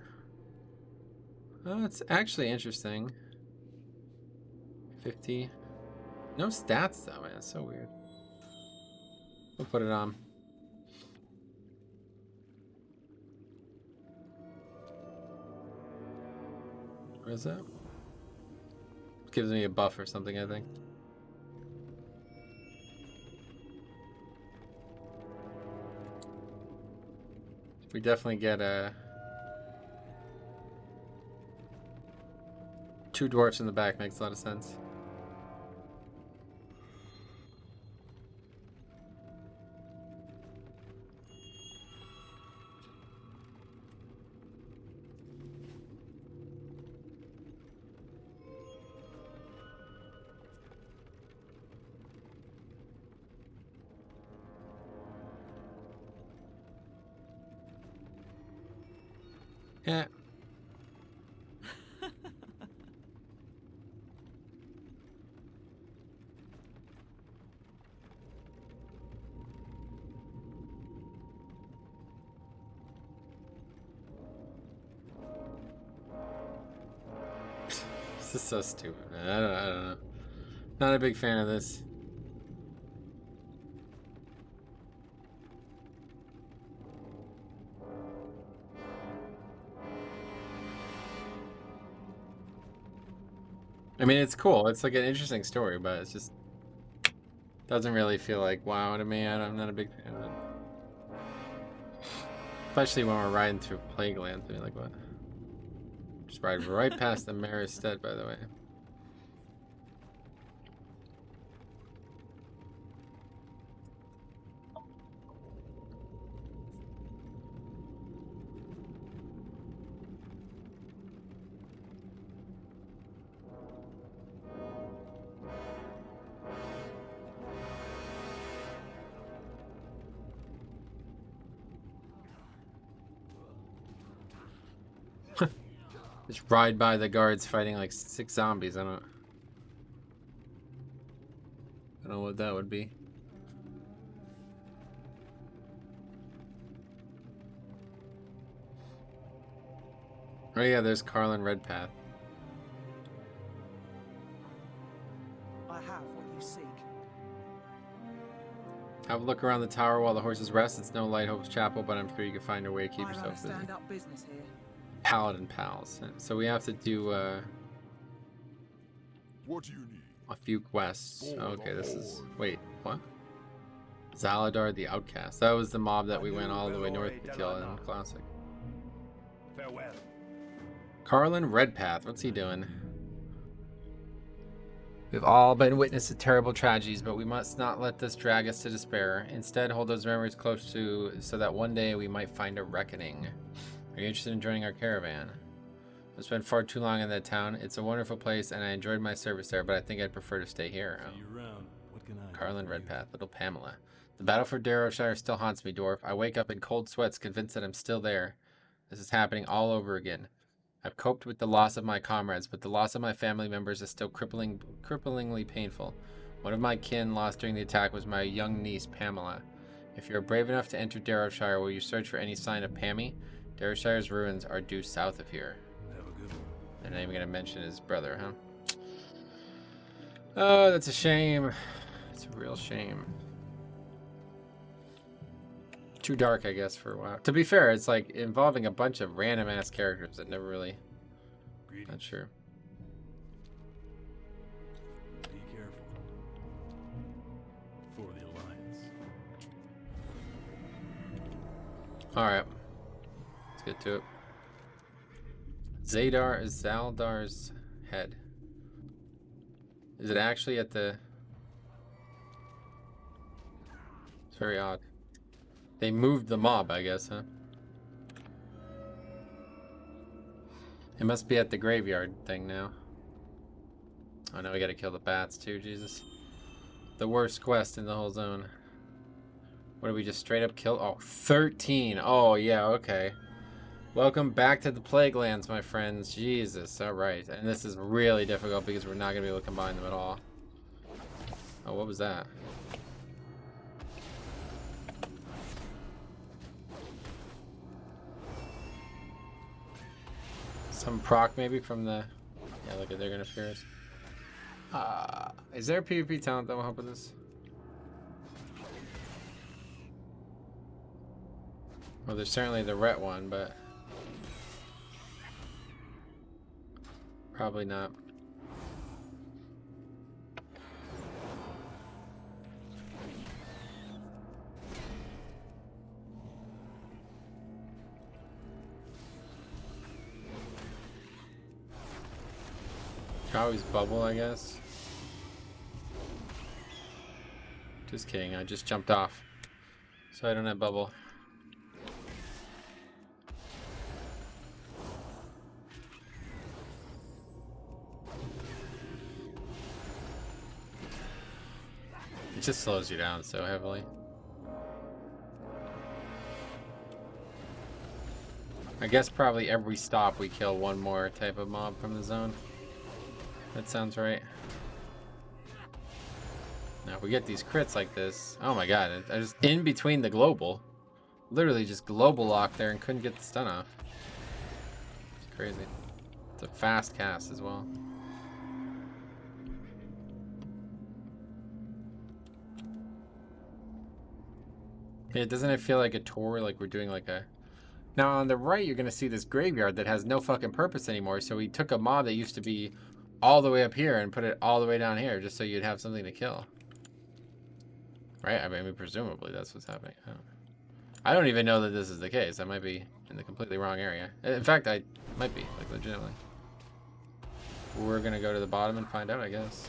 Oh, it's actually interesting. 50. No stats though, man. It's so weird. We'll put it on. Where is that? Gives me a buff or something, I think. We definitely get a 2 dwarfs in the back makes a lot of sense. Yeah. This is so stupid, man. I don't know. Not a big fan of this. I mean, it's cool. It's like an interesting story, but it's just doesn't really feel like wow to me. I'm not a big fan of it. Especially when we're riding through Plague Lands. I mean, like what? Just ride right past the Mayor's Stead, by the way. Just ride by the guards fighting like 6 zombies. I don't know what that would be. Oh yeah, there's Carlin Redpath. I have what you seek. Have a look around the tower while the horses rest. It's no Light Hope's chapel, but I'm sure you can find a way to keep I run a yourself busy. stand-up business here. Paladin pals. So we have to do What do you need? a few quests. Okay, this is... Wait, what? Zaladar the Outcast. That was the mob that we went all the way north to kill in Classic. Farewell. Carlin Redpath. What's he doing? We've all been witness to terrible tragedies, but we must not let this drag us to despair. Instead, hold those memories close to so that one day we might find a reckoning. Are you interested in joining our caravan? I've spent far too long in that town. It's a wonderful place, and I enjoyed my service there, but I think I'd prefer to stay here. See you around. What can I do Carlin for you? Redpath, little Pamela. The battle for Darrowshire still haunts me, Dwarf. I wake up in cold sweats, convinced that I'm still there. This is happening all over again. I've coped with the loss of my comrades, but the loss of my family members is still cripplingly painful. One of my kin lost during the attack was my young niece, Pamela. If you're brave enough to enter Darrowshire, will you search for any sign of Pammy? Darrowshire's ruins are due south of here. Have a good one. They're not even gonna mention his brother, huh? Oh, that's a shame. It's a real shame. Too dark, I guess, for a while. To be fair, it's like involving a bunch of random ass characters that never really... Greetings. Not sure. Be careful. For the Alliance. Alright. Let's get to it. Zaldar's head. Is it actually at the... It's very odd. They moved the mob, I guess, huh? It must be at the graveyard thing now. Oh no, we gotta kill the bats too, Jesus. The worst quest in the whole zone. What did we just straight up kill? Oh, 13. Oh, yeah, okay. Welcome back to the Plague Lands, my friends. Jesus, alright. And this is really difficult because we're not gonna be able to combine them at all. Oh, what was that? Some proc maybe from the... Yeah, look at they're gonna fear us. Is there a PvP talent that will help with this? Well, there's certainly the ret one, but... Probably not. Always bubble, I guess. Just kidding, I just jumped off. So I don't have bubble. It just slows you down so heavily. I guess probably every stop we kill one more type of mob from the zone. That sounds right. Now if we get these crits like this, oh my god, I just in between the global. Literally just global locked there and couldn't get the stun off. It's crazy. It's a fast cast as well. Yeah, doesn't it feel like a tour, like we're doing like a... Now on the right you're gonna see this graveyard that has no fucking purpose anymore, so we took a mob that used to be all the way up here and put it all the way down here just so you'd have something to kill. Right? I mean, presumably that's what's happening. I don't even know that this is the case. I might be in the completely wrong area. In fact, I might be, like, legitimately. We're gonna go to the bottom and find out, I guess.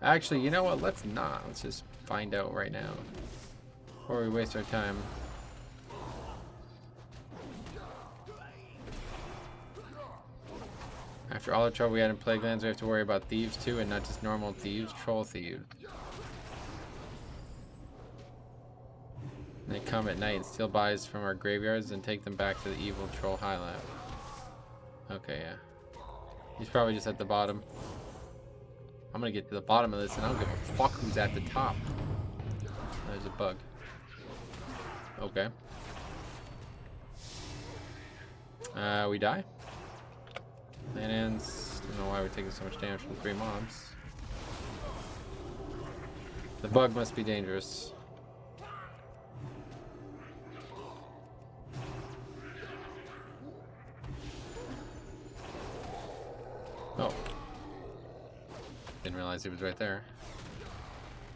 Actually, you know what? Let's not. Let's just find out right now before we waste our time. After all the trouble we had in Plaguelands, we have to worry about thieves too, and not just normal thieves, troll thieves. And they come at night and steal bodies from our graveyards and take them back to the evil troll highlight. Okay, yeah. He's probably just at the bottom. I'm gonna get to the bottom of this and I don't give a fuck who's at the top. There's a bug. Okay. We die. Land ends. Don't know why we're taking so much damage from 3 mobs. The bug must be dangerous. Oh. Didn't realize he was right there.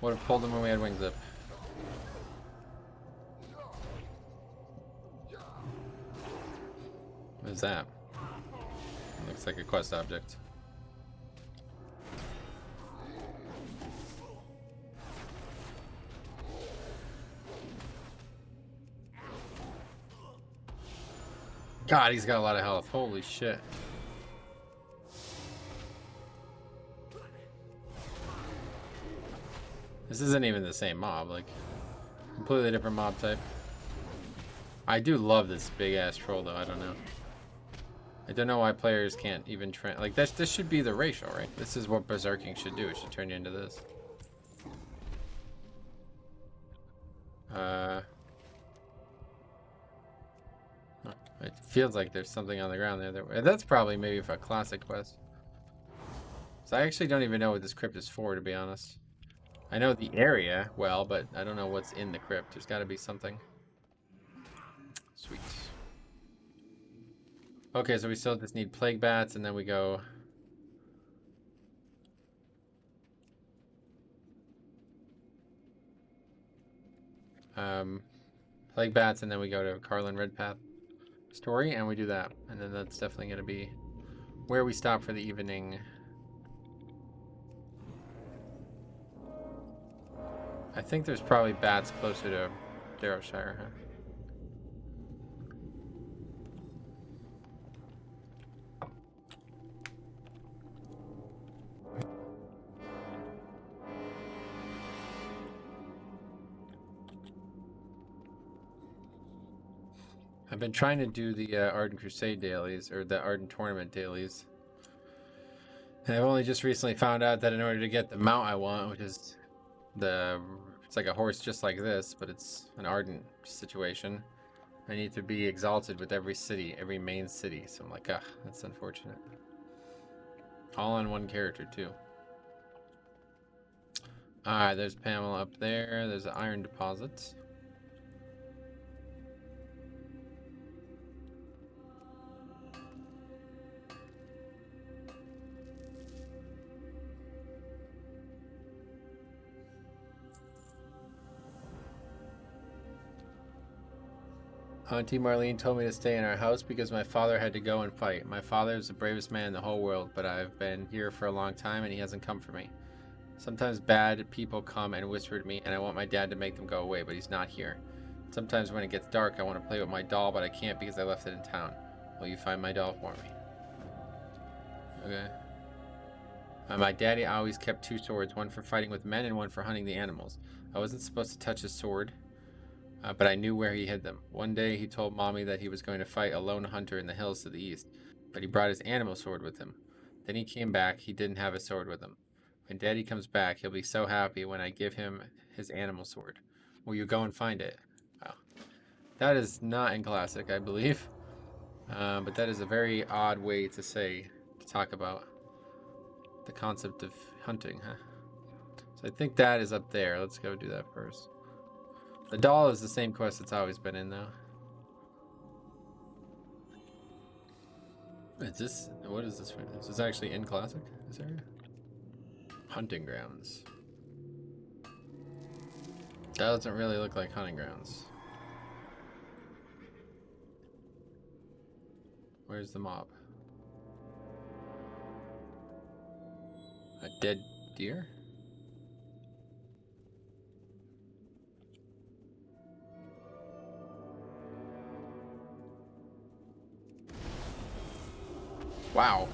Would have pulled him when we had wings up. What is that? Looks like a quest object. God, he's got a lot of health. Holy shit. This isn't even the same mob, like, completely different mob type. I do love this big ass troll though, I don't know. I don't know why players can't even like this should be the ratio, right? This is what berserking should do. It should turn you into this. It feels like there's something on the ground there. That's probably maybe for a classic quest. So I actually don't even know what this crypt is for, to be honest. I know the area well, but I don't know what's in the crypt. There's got to be something. Sweet. Okay, so we still just need plague bats, and then we go... plague bats, and then we go to Carlin Redpath story, and we do that. And then that's definitely going to be where we stop for the evening. I think there's probably bats closer to Darrowshire, huh? I've been trying to do the Ardent Crusade dailies, or the Ardent Tournament dailies. And I've only just recently found out that in order to get the mount I want, which is it's like a horse just like this, but it's an Ardent situation, I need to be exalted with every city, every main city. So I'm like, ah, that's unfortunate. All on one character, too. Alright, there's Pamela up there. There's an iron deposit. Auntie Marlene told me to stay in our house because my father had to go and fight. My father is the bravest man in the whole world, but I've been here for a long time and he hasn't come for me. Sometimes bad people come and whisper to me and I want my dad to make them go away, but he's not here. Sometimes when it gets dark, I want to play with my doll, but I can't because I left it in town. Will you find my doll for me? Okay. My daddy always kept 2 swords, one for fighting with men and one for hunting the animals. I wasn't supposed to touch his sword. But I knew where he hid them. One day he told Mommy that he was going to fight a lone hunter in the hills to the east, but he brought his animal sword with him. Then he came back, he didn't have his sword with him. When Daddy comes back, he'll be so happy when I give him his animal sword. Will you go and find it? Wow. That is not in Classic, I believe. But that is a very odd way to talk about the concept of hunting, huh? So I think that is up there. Let's go do that first. The doll is the same quest it's always been in, though. Is this... What is this? Is this actually in Classic? This area? Hunting grounds. Doesn't really look like hunting grounds. Where's the mob? A dead deer? Wow,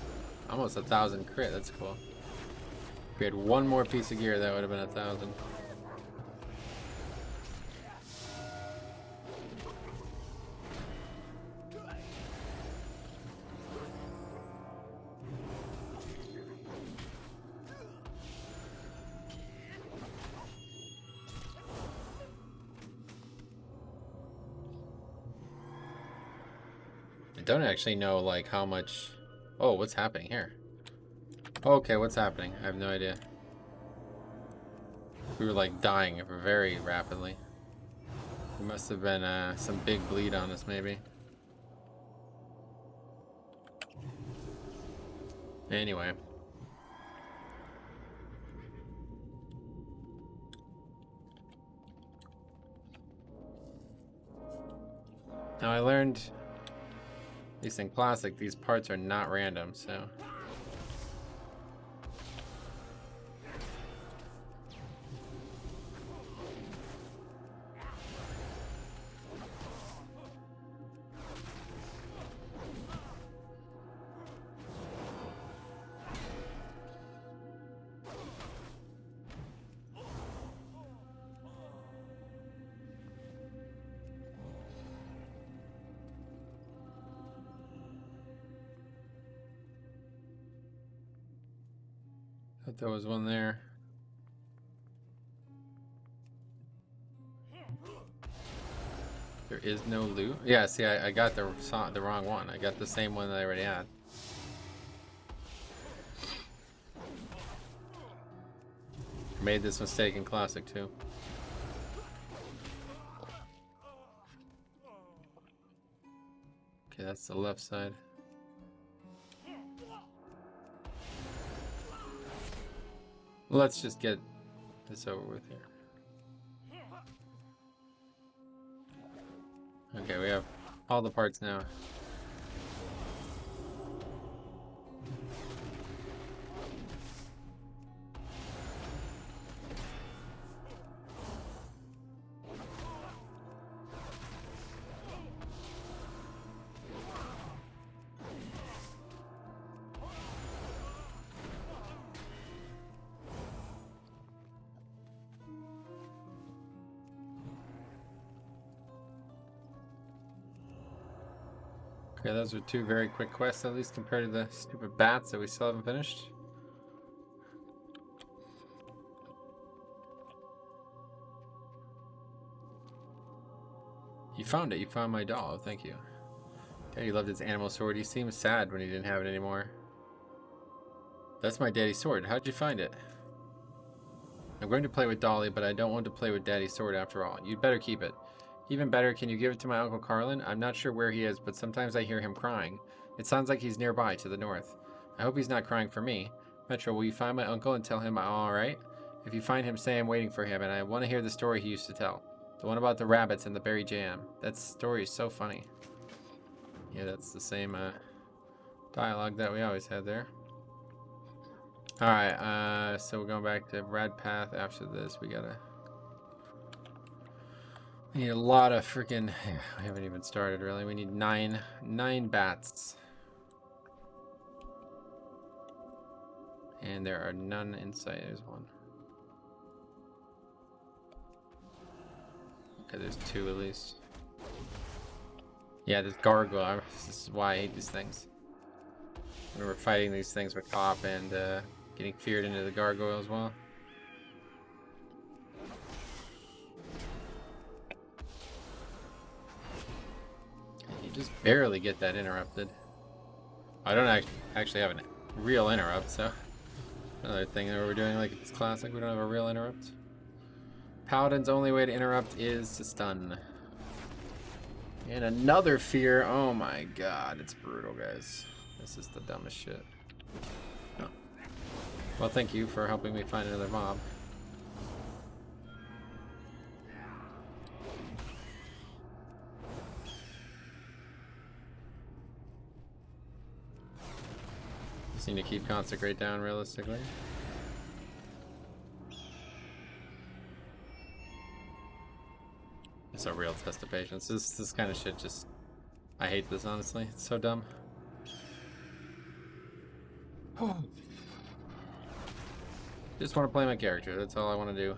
almost 1,000 crit. That's cool. If we had one more piece of gear, that would have been 1,000. I don't actually know like how much. Oh, what's happening here? Okay, what's happening? I have no idea. We were like dying very rapidly. There must have been some big bleed on us, maybe. Anyway. Now I learned, at least in Classic, these parts are not random, so. Thought there was one there. There is no loot? Yeah, see, I got the wrong one. I got the same one that I already had. Made this mistake in Classic, too. Okay, that's the left side. Let's just get this over with here. Okay, we have all the parts now. Okay, those are two very quick quests, at least compared to the stupid bats that we still haven't finished. You found it. You found my doll. Thank you. Daddy loved his animal sword. He seemed sad when he didn't have it anymore. That's my daddy's sword. How'd you find it? I'm going to play with Dolly, but I don't want to play with Daddy's sword after all. You'd better keep it. Even better, can you give it to my Uncle Carlin? I'm not sure where he is, but sometimes I hear him crying. It sounds like he's nearby, to the north. I hope he's not crying for me. Metro, will you find my uncle and tell him I'm alright? If you find him, say I'm waiting for him, and I want to hear the story he used to tell. The one about the rabbits and the berry jam. That story is so funny. Yeah, that's the same dialogue that we always had there. Alright, so we're going back to Red Path after this. We need a lot of freaking... We haven't even started, really. We need nine bats. And there are none in sight. There's one. Okay, there's two at least. Yeah, this gargoyle. This is why I hate these things. When we're fighting these things with Cop and getting feared into the gargoyle as well. You just barely get that interrupted. I don't actually have a real interrupt, so another thing that we're doing like it's classic. We don't have a real interrupt. Paladin's only way to interrupt is to stun. And another fear. Oh my god, it's brutal, guys. This is the dumbest shit. Oh. Well, thank you for helping me find another mob. Just need to keep Consecrate down realistically. It's a real test of patience. This kind of shit just... I hate this, honestly. It's so dumb. Just want to play my character. That's all I want to do.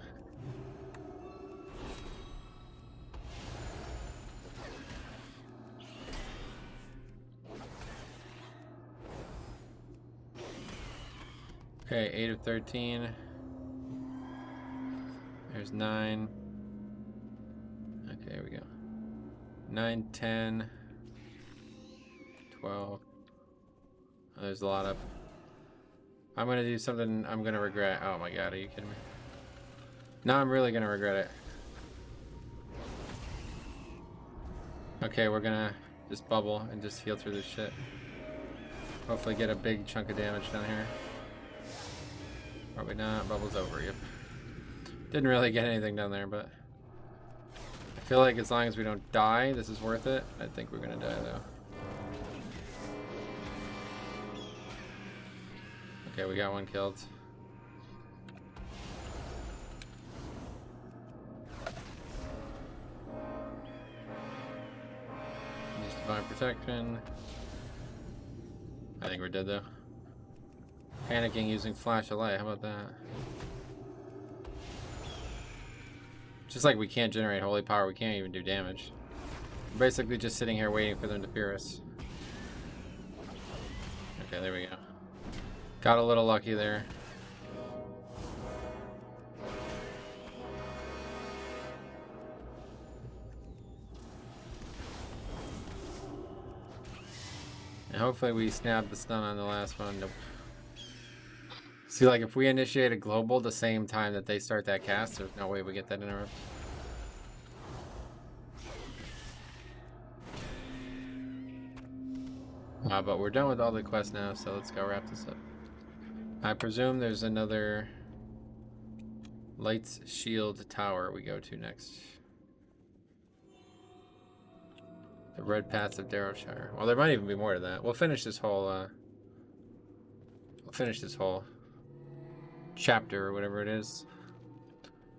Okay, 8 of 13. There's 9. Okay, here we go. 9, 10, 12. Oh, there's a lot up. I'm gonna do something I'm gonna regret. Oh my god, are you kidding me? Now I'm really gonna regret it. Okay, we're gonna just bubble and just heal through this shit. Hopefully get a big chunk of damage down here. Probably not. Bubble's over, yep. Didn't really get anything down there, but I feel like as long as we don't die, this is worth it. I think we're gonna die though. Okay, we got one killed. Use Divine Protection. I think we're dead though. Panicking using Flash of Light, how about that? Just like we can't generate Holy Power, we can't even do damage. We're basically just sitting here waiting for them to fear us. Okay, there we go. Got a little lucky there. And hopefully we snap the stun on the last one. Nope. See, like, if we initiate a global the same time that they start that cast, there's no way we get that interrupt. But we're done with all the quests now, so let's go wrap this up. I presume there's another Light's Shield Tower we go to next. The Red Paths of Darrowshire. Well, there might even be more to that. We'll finish this whole, chapter or whatever it is.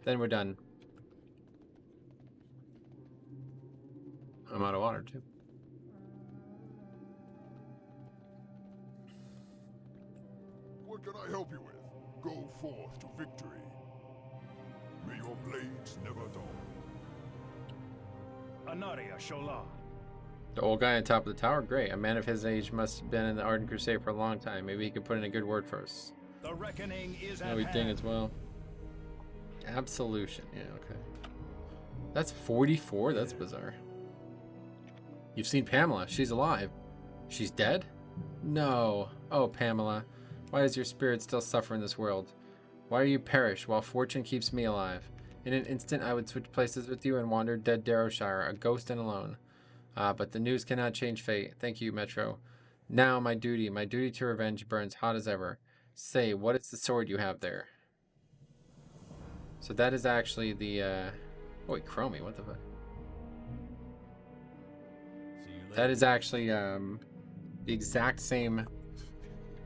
Then we're done. I'm out of water too. What can I help you with? Go forth to victory. May your blades never dull. Anaria Shola. The old guy on top of the tower? Great. A man of his age must have been in the Arden Crusade for a long time. Maybe he could put in a good word for us. The reckoning is No, at we ding hand. as well. Absolution. Yeah, okay. That's 44? That's bizarre. You've seen Pamela. She's alive. She's dead? No. Oh, Pamela. Why does your spirit still suffer in this world? Why do you perish while fortune keeps me alive? In an instant I would switch places with you and wander dead Darrowshire, a ghost and alone. But the news cannot change fate. Thank you, Metro. Now my duty to revenge burns hot as ever. Say, what is the sword you have there? So that is actually the, oh wait, Chromie, what the fuck? See you later. That is actually, the exact same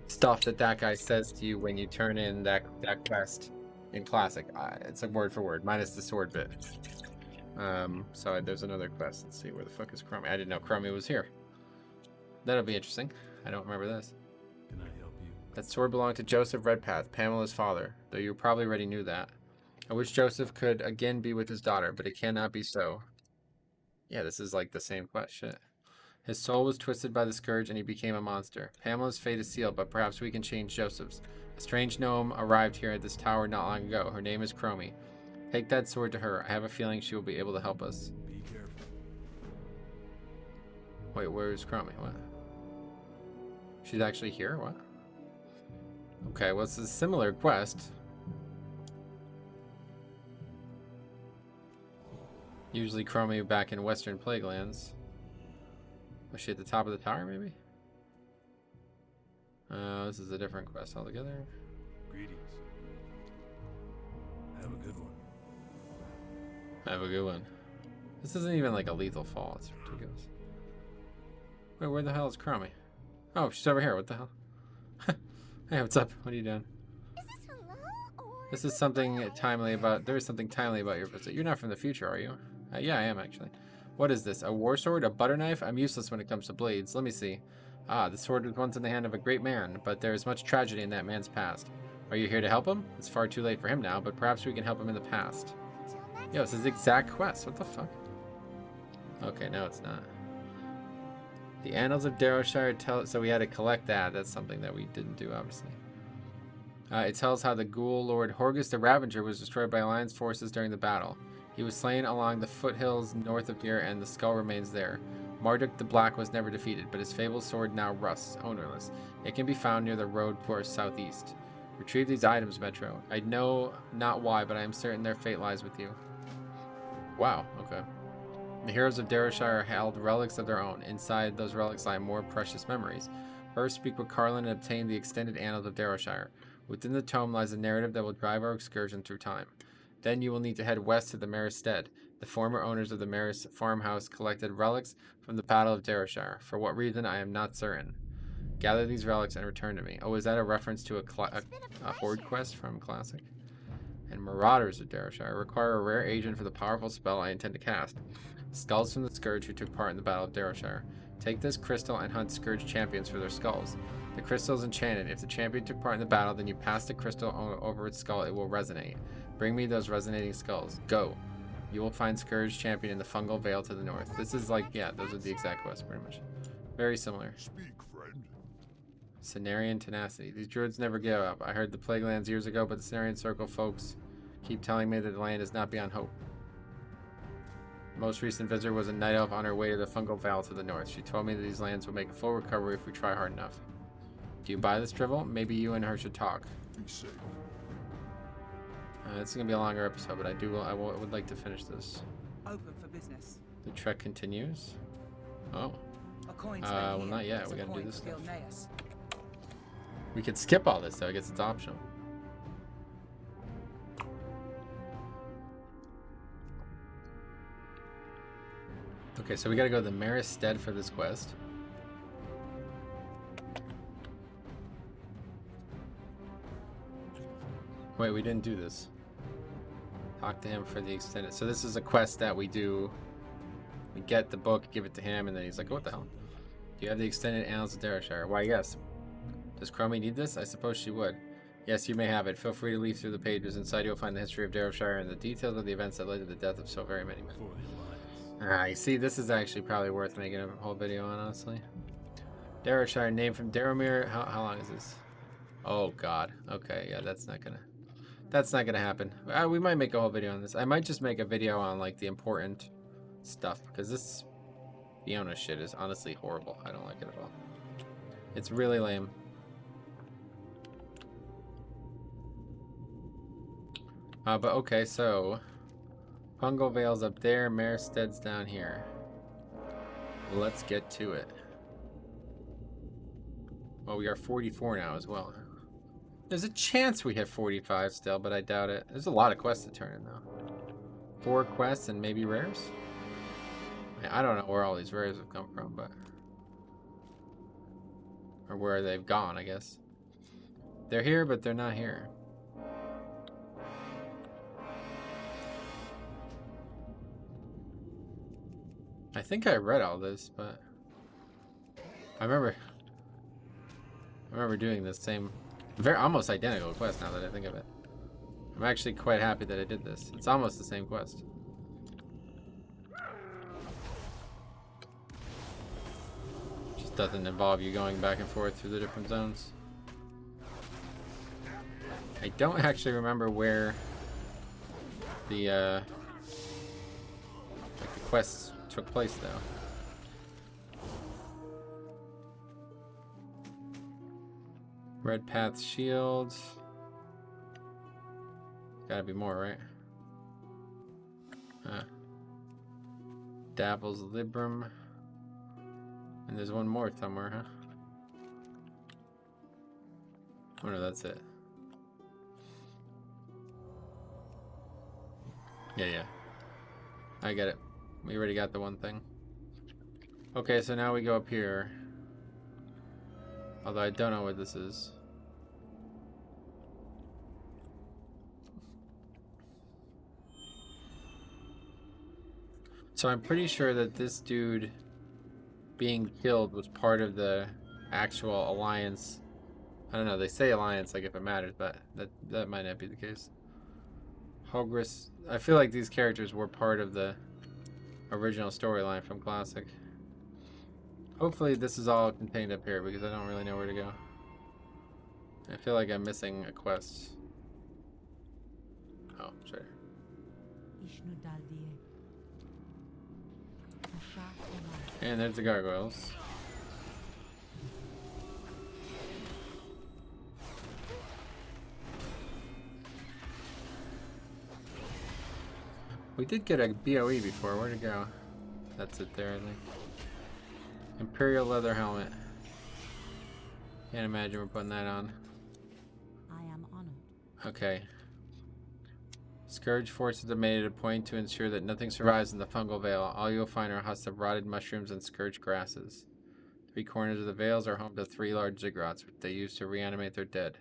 stuff that guy says to you when you turn in that quest in Classic. It's like word for word, minus the sword bit. So there's another quest. Let's see, where the fuck is Chromie? I didn't know Chromie was here. That'll be interesting. I don't remember this. Can I help you? That sword belonged to Joseph Redpath, Pamela's father, though you probably already knew that. I wish Joseph could again be with his daughter, but it cannot be so. Yeah, this is like the same quest, shit. His soul was twisted by the scourge and he became a monster. Pamela's fate is sealed, but perhaps we can change Joseph's. A strange gnome arrived here at this tower not long ago. Her name is Chromie. Take that sword to her. I have a feeling she will be able to help us. Be careful. Wait, where is Chromie? What? She's actually here? What? Okay, well, it's a similar quest. Usually Chromie back in Western Plaguelands. Was she at the top of the tower, maybe? This is a different quest altogether. Greetings. Have a good one. Have a good one. This isn't even like a lethal fall. It's ridiculous. Wait, where the hell is Chromie? Oh, she's over here. What the hell? Hey, what's up? What are you doing? This is something timely about. There is something timely about your visit. You're not from the future, are you? Yeah, I am actually. What is this? A war sword? A butter knife? I'm useless when it comes to blades. Let me see. Ah, the sword was once in the hand of a great man, but there is much tragedy in that man's past. Are you here to help him? It's far too late for him now, but perhaps we can help him in the past. Yo, this is the exact quest. What the fuck? Okay, no, it's not. The Annals of Darrowshire tell. So we had to collect that. That's something that we didn't do, obviously. It tells how the ghoul lord Horgus the Ravager was destroyed by Alliance forces during the battle. He was slain along the foothills north of here, and the skull remains there. Marduk the Black was never defeated, but his fabled sword now rusts, ownerless. It can be found near the road to our southeast. Retrieve these items, Metro. I know not why, but I am certain their fate lies with you. Wow, okay. The heroes of Darrowshire held relics of their own. Inside those relics lie more precious memories. First, speak with Carlin and obtain the extended Annals of Darrowshire. Within the tome lies a narrative that will drive our excursion through time. Then you will need to head west to the Maris Stead. The former owners of the Maris farmhouse collected relics from the Battle of Darrowshire. For what reason, I am not certain. Gather these relics and return to me. Oh, is that a reference to a horde quest from Classic? And Marauders of Darrowshire require a rare agent for the powerful spell I intend to cast. Skulls from the Scourge who took part in the Battle of Darrowshire. Take this crystal and hunt Scourge champions for their skulls. The crystal is enchanted. If the champion took part in the battle, then you pass the crystal over its skull, it will resonate. Bring me those resonating skulls. Go. You will find Scourge champion in the fungal veil to the north. This is like, yeah, those are the exact quests, pretty much. Very similar. Speak, friend. Cenarian tenacity. These druids never give up. I heard the Plaguelands years ago, but the Cenarian Circle folks keep telling me that the land is not beyond hope. Most recent visitor was a night elf on her way to the fungal veil to the north. She told me that these lands will make a full recovery if we try hard enough. Do you buy this, Drivel? Maybe you and her should talk. Be safe. This is gonna be a longer episode, but I would like to finish this. Open for business. The trek continues. Oh, A coin's well, here. not yet. It's We a gotta do coin this for stuff. Gilneas. We could skip all this though. I guess it's optional. Okay, so we gotta go to the Maris Stead for this quest. Wait, we didn't do this. Talk to him for the extended. So this is a quest that we do. We get the book, give it to him, and then he's like, "What the hell? Do you have the extended Annals of Darrowshire?" Why, yes. Does Chromie need this? I suppose she would. Yes, you may have it. Feel free to leaf through the pages. Inside you'll find the history of Darrowshire and the details of the events that led to the death of so very many men. For the Alliance. You see, this is actually probably worth making a whole video on, honestly. Darrowshire, name from Darrowmere. How long is this? Oh god. Okay, yeah, that's not gonna happen. We might make a whole video on this. I might just make a video on like the important stuff, because this Fiona shit is honestly horrible. I don't like it at all. It's really lame. But okay, so Fungal Vale's up there, Maristed's down here. Let's get to it. Well, we are 44 now as well. There's a chance we hit 45 still, but I doubt it. There's a lot of quests to turn in, though. 4 quests and maybe rares? I don't know where all these rares have come from, but... or where they've gone, I guess. They're here, but they're not here. I think I read all this, but... I remember doing this same... almost identical quest now that I think of it. I'm actually quite happy that I did this. It's almost the same quest. Just doesn't involve you going back and forth through the different zones. I don't actually remember where the like the quests took place though. Red Path Shields. Gotta be more, right? Dabble's Librum. And there's one more somewhere, huh? Oh no, that's it. Yeah. I get it. We already got the one thing. Okay, so now we go up here. Although I don't know what this is. So I'm pretty sure that this dude being killed was part of the actual alliance. I don't know, they say alliance like if it matters, but that might not be the case. Hogris, I feel like these characters were part of the original storyline from Classic. Hopefully this is all contained up here because I don't really know where to go. I feel like I'm missing a quest. Oh, sure. And there's the gargoyles. We did get a BOE before. Where'd it go? That's it there, I think. Imperial leather helmet. Can't imagine we're putting that on. I am honored. Okay. Scourge forces are made at a point to ensure that nothing survives in the fungal veil. All you'll find are huts of rotted mushrooms and scourge grasses. 3 corners of the veils are home to 3 large ziggurats, which they use to reanimate their dead.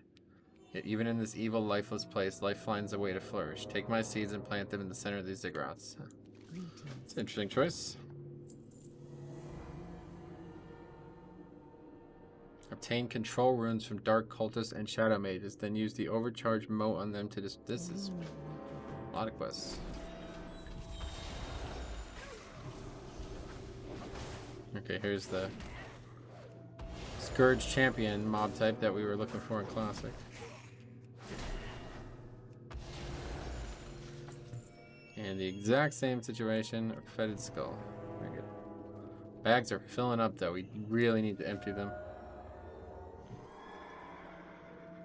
Yet even in this evil, lifeless place, life finds a way to flourish. Take my seeds and plant them in the center of these ziggurats. It's an interesting choice. Obtain control runes from dark cultists and shadow mages, then use the overcharged moat on them to this is a lot of quests. Okay, here's the Scourge champion mob type that we were looking for in Classic. And the exact same situation, a fetid skull. Very good. Bags are filling up though, we really need to empty them.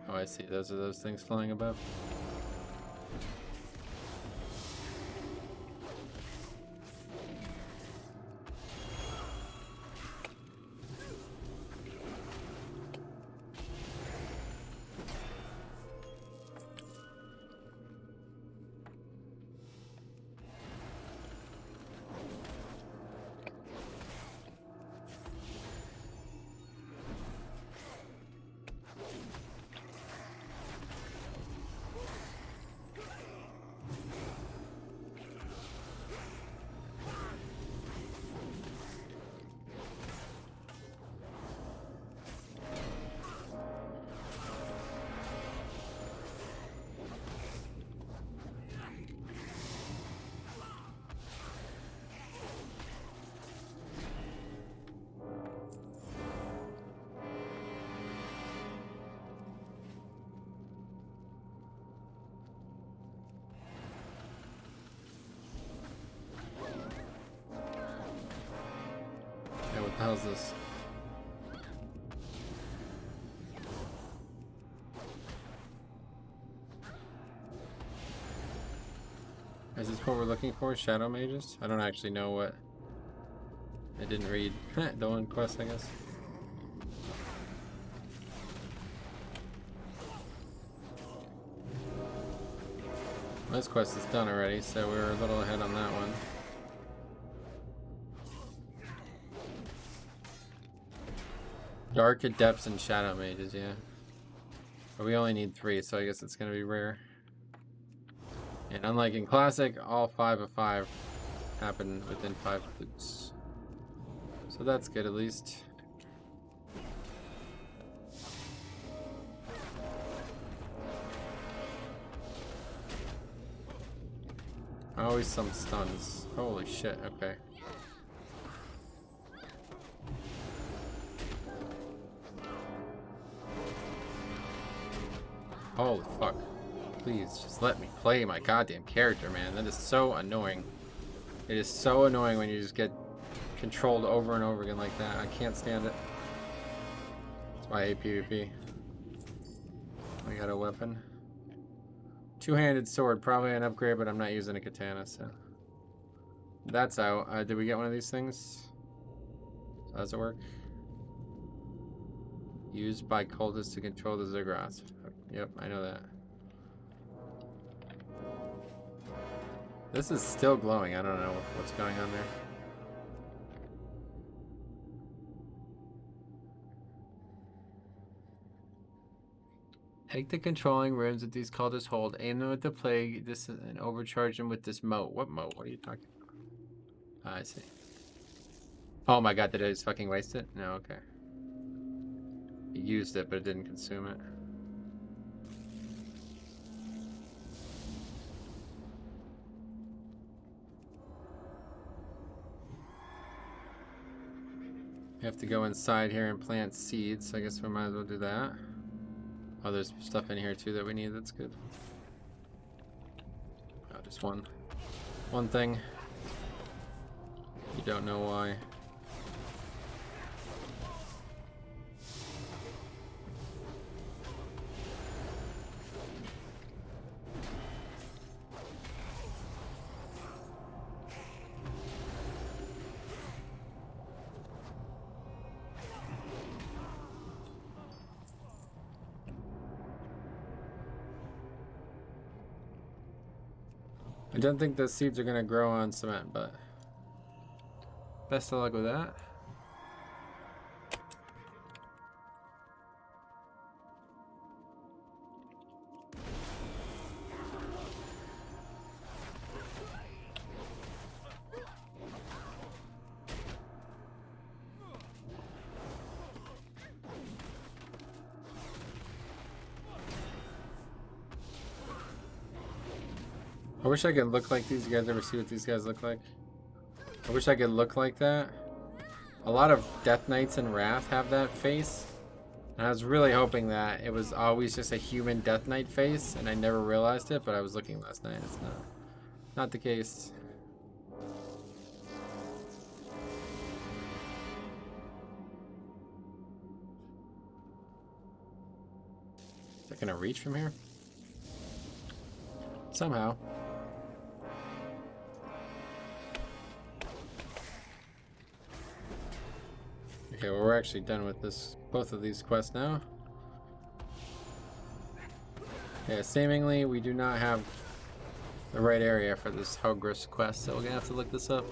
Oh, I see. Those are those things flying above. hell's this? Is this what we're looking for? Shadow mages? I don't actually know what. I didn't read the one quest, I guess. This quest is done already, so we're a little ahead on that one. Dark Adepts and Shadow Mages, yeah. But we only need 3, so I guess it's gonna be rare. And unlike in Classic, all 5 of 5 happen within 5 loops. So that's good at least. Always some stuns. Holy shit, okay. Holy fuck. Please, just let me play my goddamn character, man. That is so annoying. It is so annoying when you just get controlled over and over again like that. I can't stand it. That's why I hate PvP. I got a weapon. Two-handed sword, probably an upgrade, but I'm not using a katana, so. That's out. Did we get one of these things? How does it work? Used by cultists to control the Ziggurat. Yep, I know that. This is still glowing. I don't know what's going on there. Take the controlling runes that these cultists hold, aim them at the plague, and overcharge them with this moat. What moat? What are you talking about? Ah, I see. Oh my god, did I just fucking waste it? No, okay. You used it, but it didn't consume it. We have to go inside here and plant seeds, so I guess we might as well do that. Oh, there's stuff in here too that we need, that's good. Oh, just one thing. You don't know why. I don't think the seeds are gonna grow on cement, but best of luck with that. I wish I could look like these. You guys ever see what these guys look like? I wish I could look like that. A lot of Death Knights and Wrath have that face. And I was really hoping that it was always just a human Death Knight face, and I never realized it, but I was looking last night. It's not the case. Is it gonna reach from here? Somehow. Okay, well, we're actually done with both of these quests now. Yeah, seemingly we do not have the right area for this Hogris quest, so we're gonna have to look this up.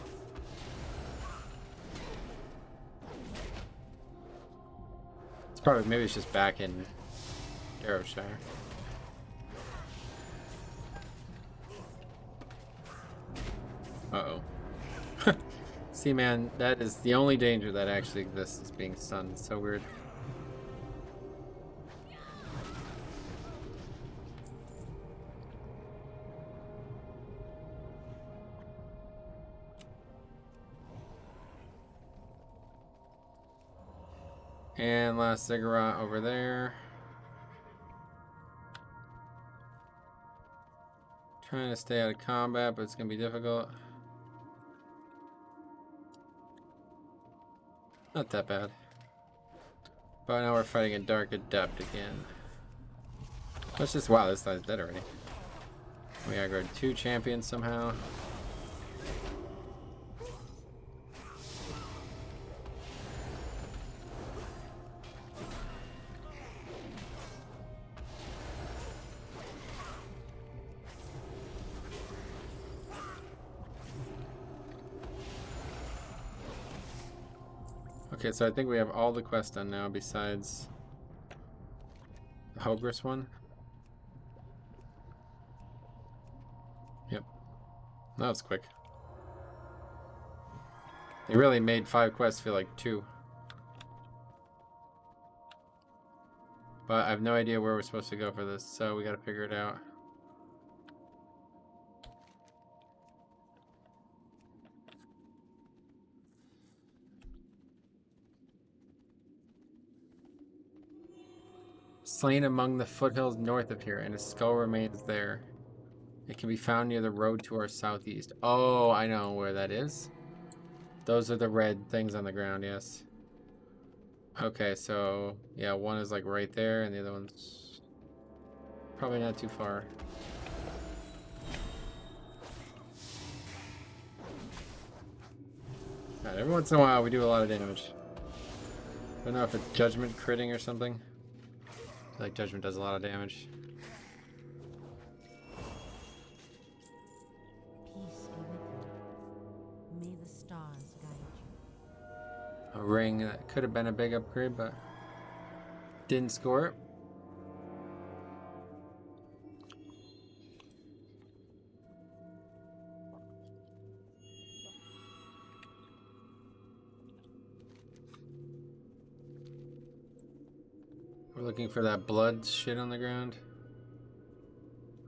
It's probably, maybe it's just back in Arrowshire. Uh-oh. See, man, that is the only danger that actually exists, is being stunned. It's so weird. And last Ziggurat over there. Trying to stay out of combat, but it's gonna be difficult. Not that bad. But now we're fighting a Dark Adept again. Let's just, wow, this guy's dead already. We aggroed 2 champions somehow. Okay, so I think we have all the quests done now besides the Hogress one. Yep. That was quick. They really made 5 quests feel like 2. But I have no idea where we're supposed to go for this, so we gotta figure it out. Slain among the foothills north of here, and a skull remains there. It can be found near the road to our southeast. Oh, I know where that is. Those are the red things on the ground, yes. Okay, so, yeah, one is like right there, and the other one's probably not too far. Alright, every once in a while we do a lot of damage. I don't know if it's judgment critting or something. I feel like judgment does a lot of damage. Peace be with you. May the stars guide you. A ring that could have been a big upgrade, but didn't score it. We're looking for that blood shit on the ground.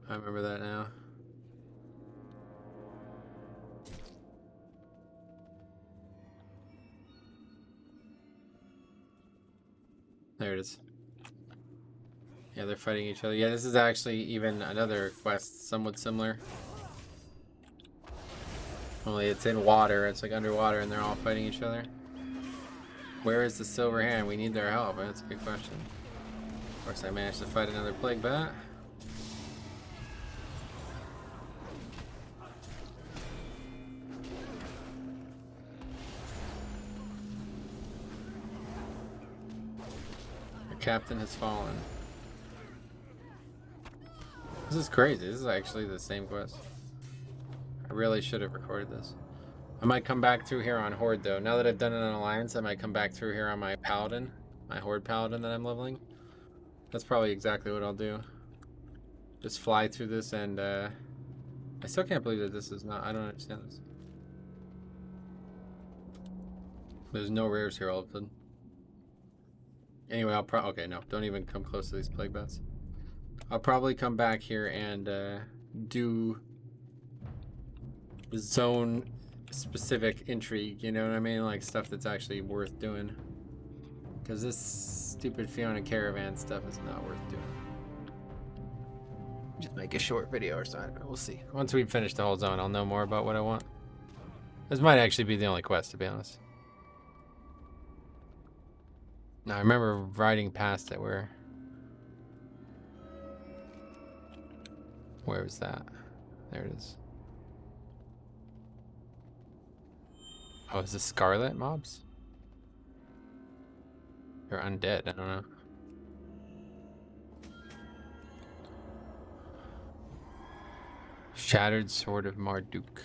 I remember that now. There it is. Yeah, they're fighting each other. Yeah, this is actually even another quest somewhat similar. Only it's in water, it's like underwater, and they're all fighting each other. Where is the silver hand? We need their help. That's a good question. Of course, I managed to fight another plague bat. The captain has fallen. This is crazy. This is actually the same quest. I really should have recorded this. I might come back through here on Horde though. Now that I've done it on Alliance, I might come back through here on my Paladin. My Horde Paladin that I'm leveling. That's probably exactly what I'll do. Just fly through this and I still can't believe that this is not, I don't understand this. There's no rares here all of a sudden. Anyway, okay, no, don't even come close to these plague bats. I'll probably come back here and do zone specific intrigue, you know what I mean? Like stuff that's actually worth doing. Because this stupid Fiona Caravan stuff is not worth doing. Just make a short video or something. We'll see. Once we finish the whole zone, I'll know more about what I want. This might actually be the only quest, to be honest. Now, I remember riding past it where was that? There it is. Oh, is this Scarlet mobs? They're undead, I don't know. Shattered Sword of Marduk.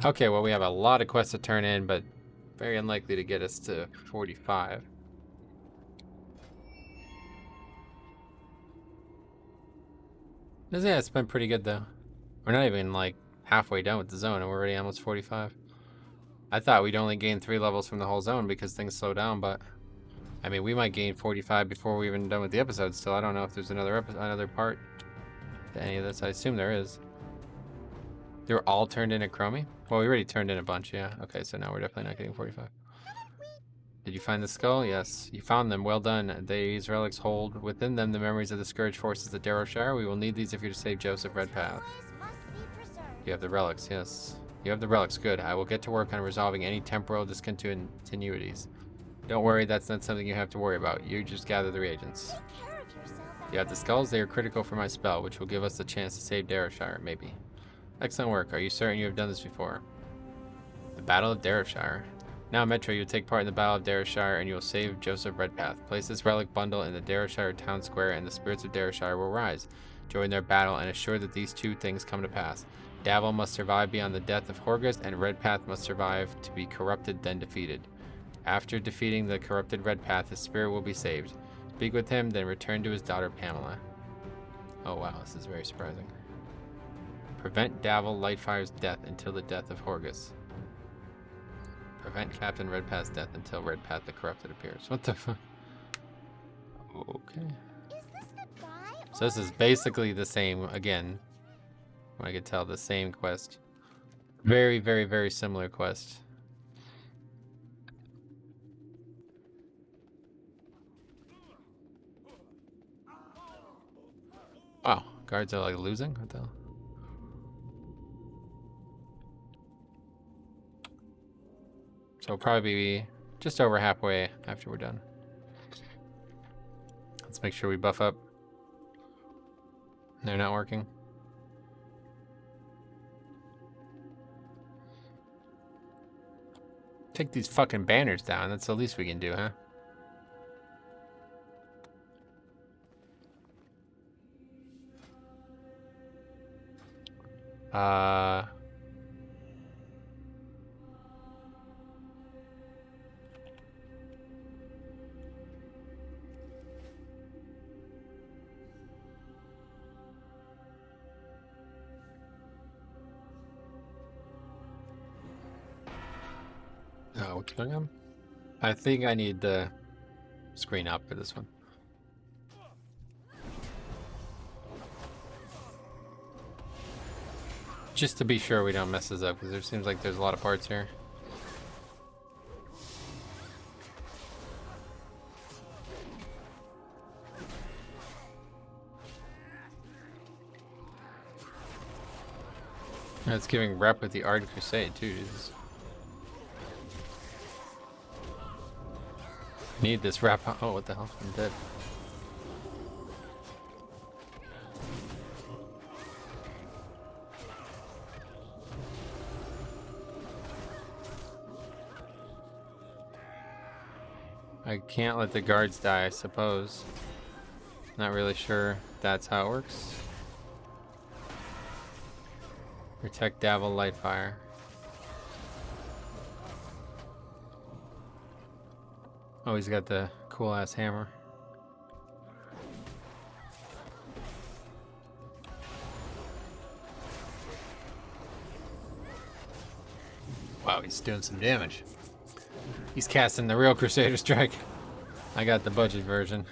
Okay, well we have a lot of quests to turn in, but very unlikely to get us to 45. Yeah, it's been pretty good though. We're not even like halfway done with the zone and we're already almost 45. I thought we'd only gain 3 levels from the whole zone because things slow down, but I mean, we might gain 45 before we're even done with the episode still. I don't know if there's another part to any of this. I assume there is. They were all turned into Chromie? Well, we already turned in a bunch, yeah. Okay, so now we're definitely not getting 45. Did you find the skull? Yes. You found them. Well done. These relics hold within them the memories of the Scourge forces at Darrowshire. We will need these if you're to save Joseph Redpath. You have the relics, yes. You have the relics. Good. I will get to work on resolving any temporal discontinuities. Don't worry, that's not something you have to worry about. You just gather the reagents. Take care of yourself. You have the skulls. They are critical for my spell, which will give us the chance to save Darrowshire, maybe. Excellent work. Are you certain you have done this before? The Battle of Darrowshire. Now, Metro, you will take part in the Battle of Darrowshire, and you will save Joseph Redpath. Place this relic bundle in the Darrowshire town square, and the spirits of Darrowshire will rise. Join their battle, and assure that these two things come to pass. Davil must survive beyond the death of Horgus, and Redpath must survive to be corrupted, then defeated. After defeating the corrupted Redpath, his spirit will be saved. Speak with him, then return to his daughter Pamela. Oh wow, this is very surprising. Prevent Davil Lightfire's death until the death of Horgus. Prevent Captain Redpath's death until Redpath the Corrupted appears. What the fuck? Okay. Is this goodbye? So this is basically the same, again, I could tell, the same quest. Very, very, very similar quest. Wow, guards are like losing? What the hell? So we'll probably be just over halfway after we're done. Let's make sure we buff up. They're not working. Take these fucking banners down. That's the least we can do, huh? Oh, what's going on? I think I need the screen up for this one. Just to be sure we don't mess this up, because there seems like there's a lot of parts here. It's giving rep with the Ard Crusade too, Jesus. Need this rep. Oh, what the hell? I'm dead. I can't let the guards die, I suppose. Not really sure that's how it works. Protect Davil Lightfire. Oh, he's got the cool ass hammer. Wow, he's doing some damage. He's casting the real Crusader Strike. I got the budget version.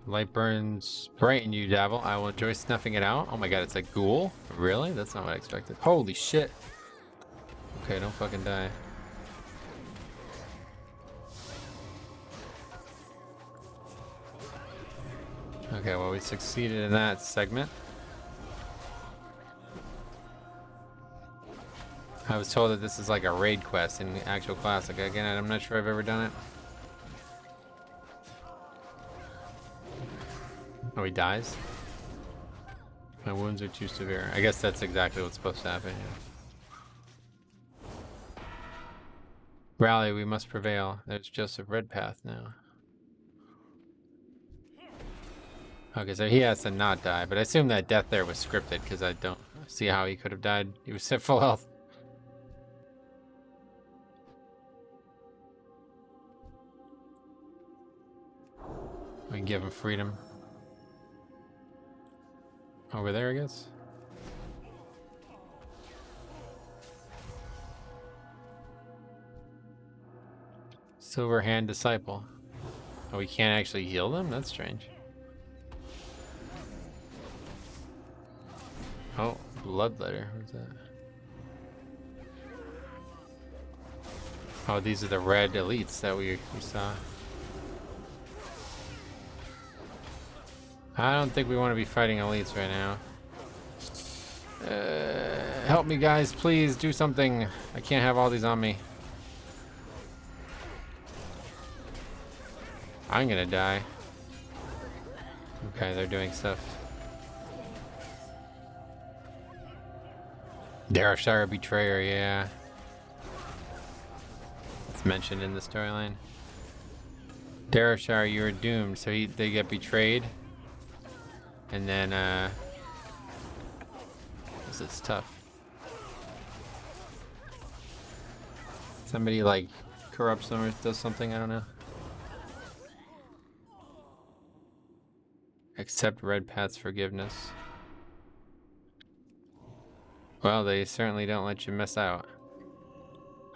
Light burns bright in you, Davil. I will enjoy snuffing it out. Oh my god, it's a ghoul? Really? That's not what I expected. Holy shit. Okay, don't fucking die. Okay, well, we succeeded in that segment. I was told that this is like a raid quest in the actual classic. Again, I'm not sure I've ever done it. Oh, he dies? My wounds are too severe. I guess that's exactly what's supposed to happen, yeah. Rally, we must prevail. There's Joseph Redpath now. Okay, so he has to not die, but I assume that death there was scripted because I don't see how he could have died. He was at full health. We can give him freedom. Over there, I guess. Silver Hand Disciple. Oh, we can't actually heal them? That's strange. Oh, Bloodletter. What's that? Oh, these are the red elites that we saw. I don't think we want to be fighting elites right now. Help me, guys, please do something. I can't have all these on me. I'm gonna die. Okay, they're doing stuff. Darashara Betrayer, yeah. It's mentioned in the storyline. Darashar, you are doomed. So they get betrayed. And then, this is tough. Somebody, like, corrupts them or does something, I don't know. Accept Red Path's forgiveness. Well, they certainly don't let you miss out.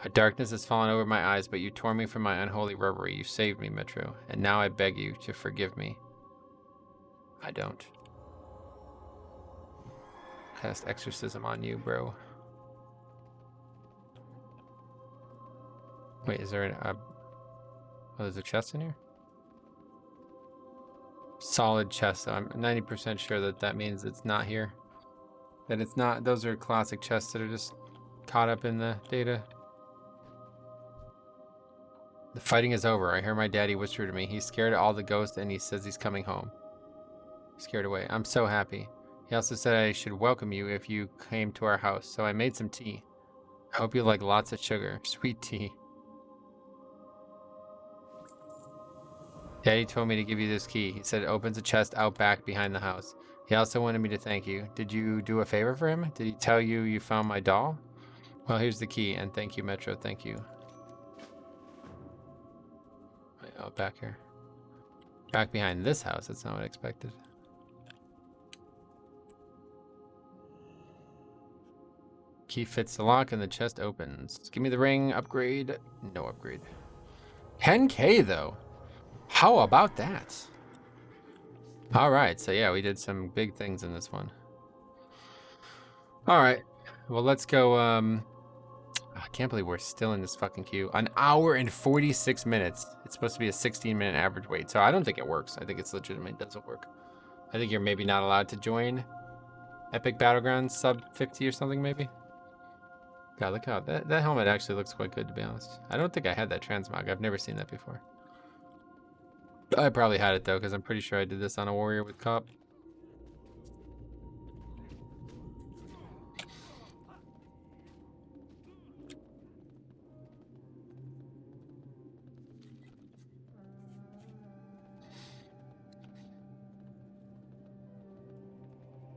A darkness has fallen over my eyes, but you tore me from my unholy reverie. You saved me, Metro, and now I beg you to forgive me. I don't. Cast exorcism on you, bro. Wait, is there oh, there's a chest in here? Solid chest, though. I'm 90% sure that that means it's not here. That it's not, those are classic chests that are just caught up in the data. The fighting is over. I hear my daddy whisper to me. He's scared of all the ghosts and he says he's coming home. Scared away. I'm so happy. He also said I should welcome you if you came to our house, so I made some tea. I hope you like lots of sugar. Sweet tea. Daddy told me to give you this key. He said it opens a chest out back behind the house. He also wanted me to thank you. Did you do a favor for him? Did he tell you you found my doll? Well, here's the key, and thank you, Metro. Thank you. Wait, oh, back here. Back behind this house. That's not what I expected. Key fits the lock and the chest opens. Give me the ring. Upgrade. No upgrade. 10K though. How about that? All right. So yeah, we did some big things in this one. All right. Well, let's go. I can't believe we're still in this fucking queue. An hour and 46 minutes. It's supposed to be a 16-minute average wait. So I don't think it works. I think it's legitimate. It doesn't work. I think you're maybe not allowed to join Epic Battlegrounds sub 50 or something maybe. God, look how that helmet actually looks quite good, to be honest. I don't think I had that transmog. I've never seen that before. I probably had it though, because I'm pretty sure I did this on a warrior with cop.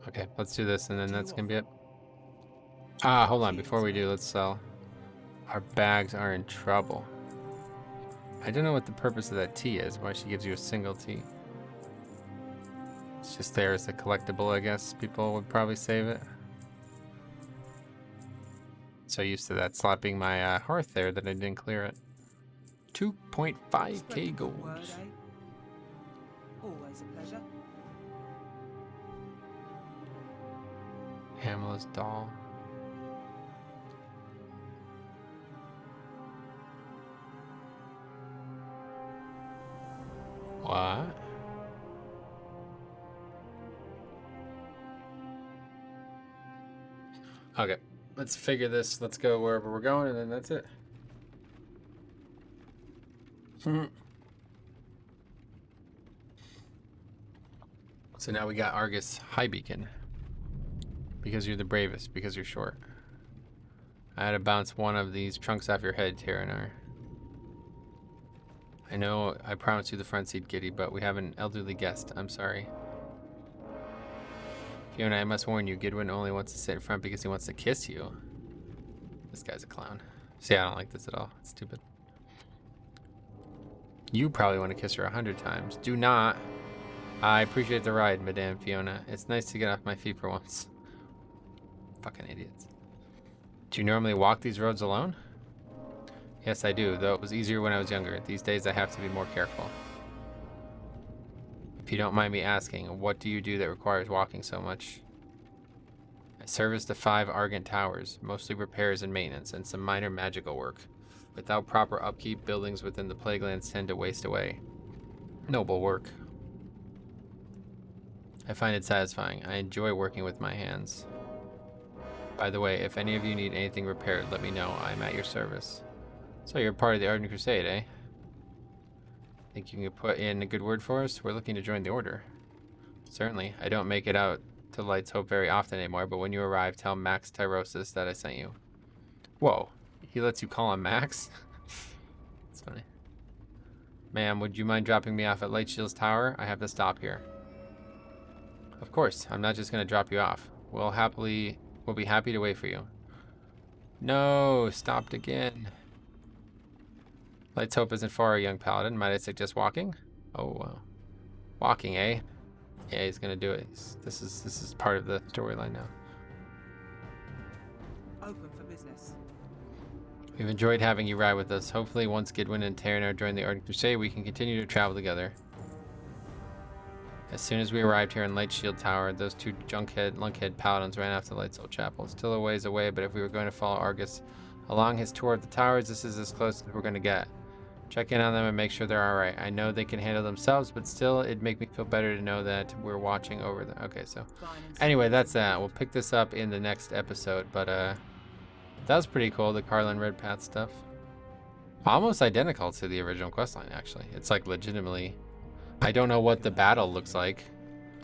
Okay, let's do this, and then that's gonna be it. Ah, hold on. Before we do, let's sell. Our bags are in trouble. I don't know what the purpose of that tea is, why she gives you a single tea. It's just there as a collectible, I guess. People would probably save it. So used to that slapping my hearth there that I didn't clear it. 2.5k gold. Word, eh? Always a pleasure. Hamlet's doll. What? Okay, let's figure this. Let's go wherever we're going, and then that's it. So now we got Argus High Beacon. Because you're the bravest, because you're short. I had to bounce one of these trunks off your head, Terranar. I know I promised you the front seat, Giddy, but we have an elderly guest. I'm sorry. Fiona, I must warn you, Gidwin only wants to sit in front because he wants to kiss you. This guy's a clown. See, I don't like this at all. It's stupid. You probably want to kiss her 100 times. Do not. I appreciate the ride, Madame Fiona. It's nice to get off my feet for once. Fucking idiots. Do you normally walk these roads alone? Yes, I do, though it was easier when I was younger. These days I have to be more careful. If you don't mind me asking, what do you do that requires walking so much? I service the 5 Argent Towers, mostly repairs and maintenance, and some minor magical work. Without proper upkeep, buildings within the Plaguelands tend to waste away. Noble work. I find it satisfying. I enjoy working with my hands. By the way, if any of you need anything repaired, let me know. I'm at your service. So you're part of the Ardent Crusade, eh? Think you can put in a good word for us? We're looking to join the Order. Certainly. I don't make it out to Light's Hope very often anymore, but when you arrive, tell Max Tyrosis that I sent you. Whoa. He lets you call him Max? That's funny. Ma'am, would you mind dropping me off at Lightshield's tower? I have to stop here. Of course. I'm not just going to drop you off. We'll be happy to wait for you. No, stopped again. Light's Hope isn't far, young paladin. Might I suggest walking? Oh, wow. Walking, eh? Yeah, he's gonna do it. This is part of the storyline now. Open for business. We've enjoyed having you ride with us. Hopefully, once Gidwin and Terranar join the Ardent Crusade, we can continue to travel together. As soon as we arrived here in Lightshield Tower, those two lunkhead paladins ran off to Lightsoul Chapel. It's still a ways away, but if we were going to follow Argus along his tour of the towers, this is as close as we're going to get. Check in on them and make sure they're alright. I know they can handle themselves, but still, it'd make me feel better to know that we're watching over them. Okay, so anyway, that's that. We'll pick this up in the next episode, but that was pretty cool, the Carlin Redpath stuff. Almost identical to the original questline, actually. It's like legitimately... I don't know what the battle looks like,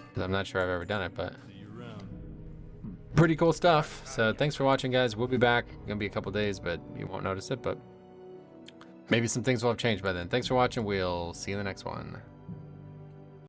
because I'm not sure I've ever done it, but... See you around. Pretty cool stuff. So thanks for watching, guys. We'll be back. It's gonna be a couple days, but you won't notice it, but maybe some things will have changed by then. Thanks for watching. We'll see you in the next one.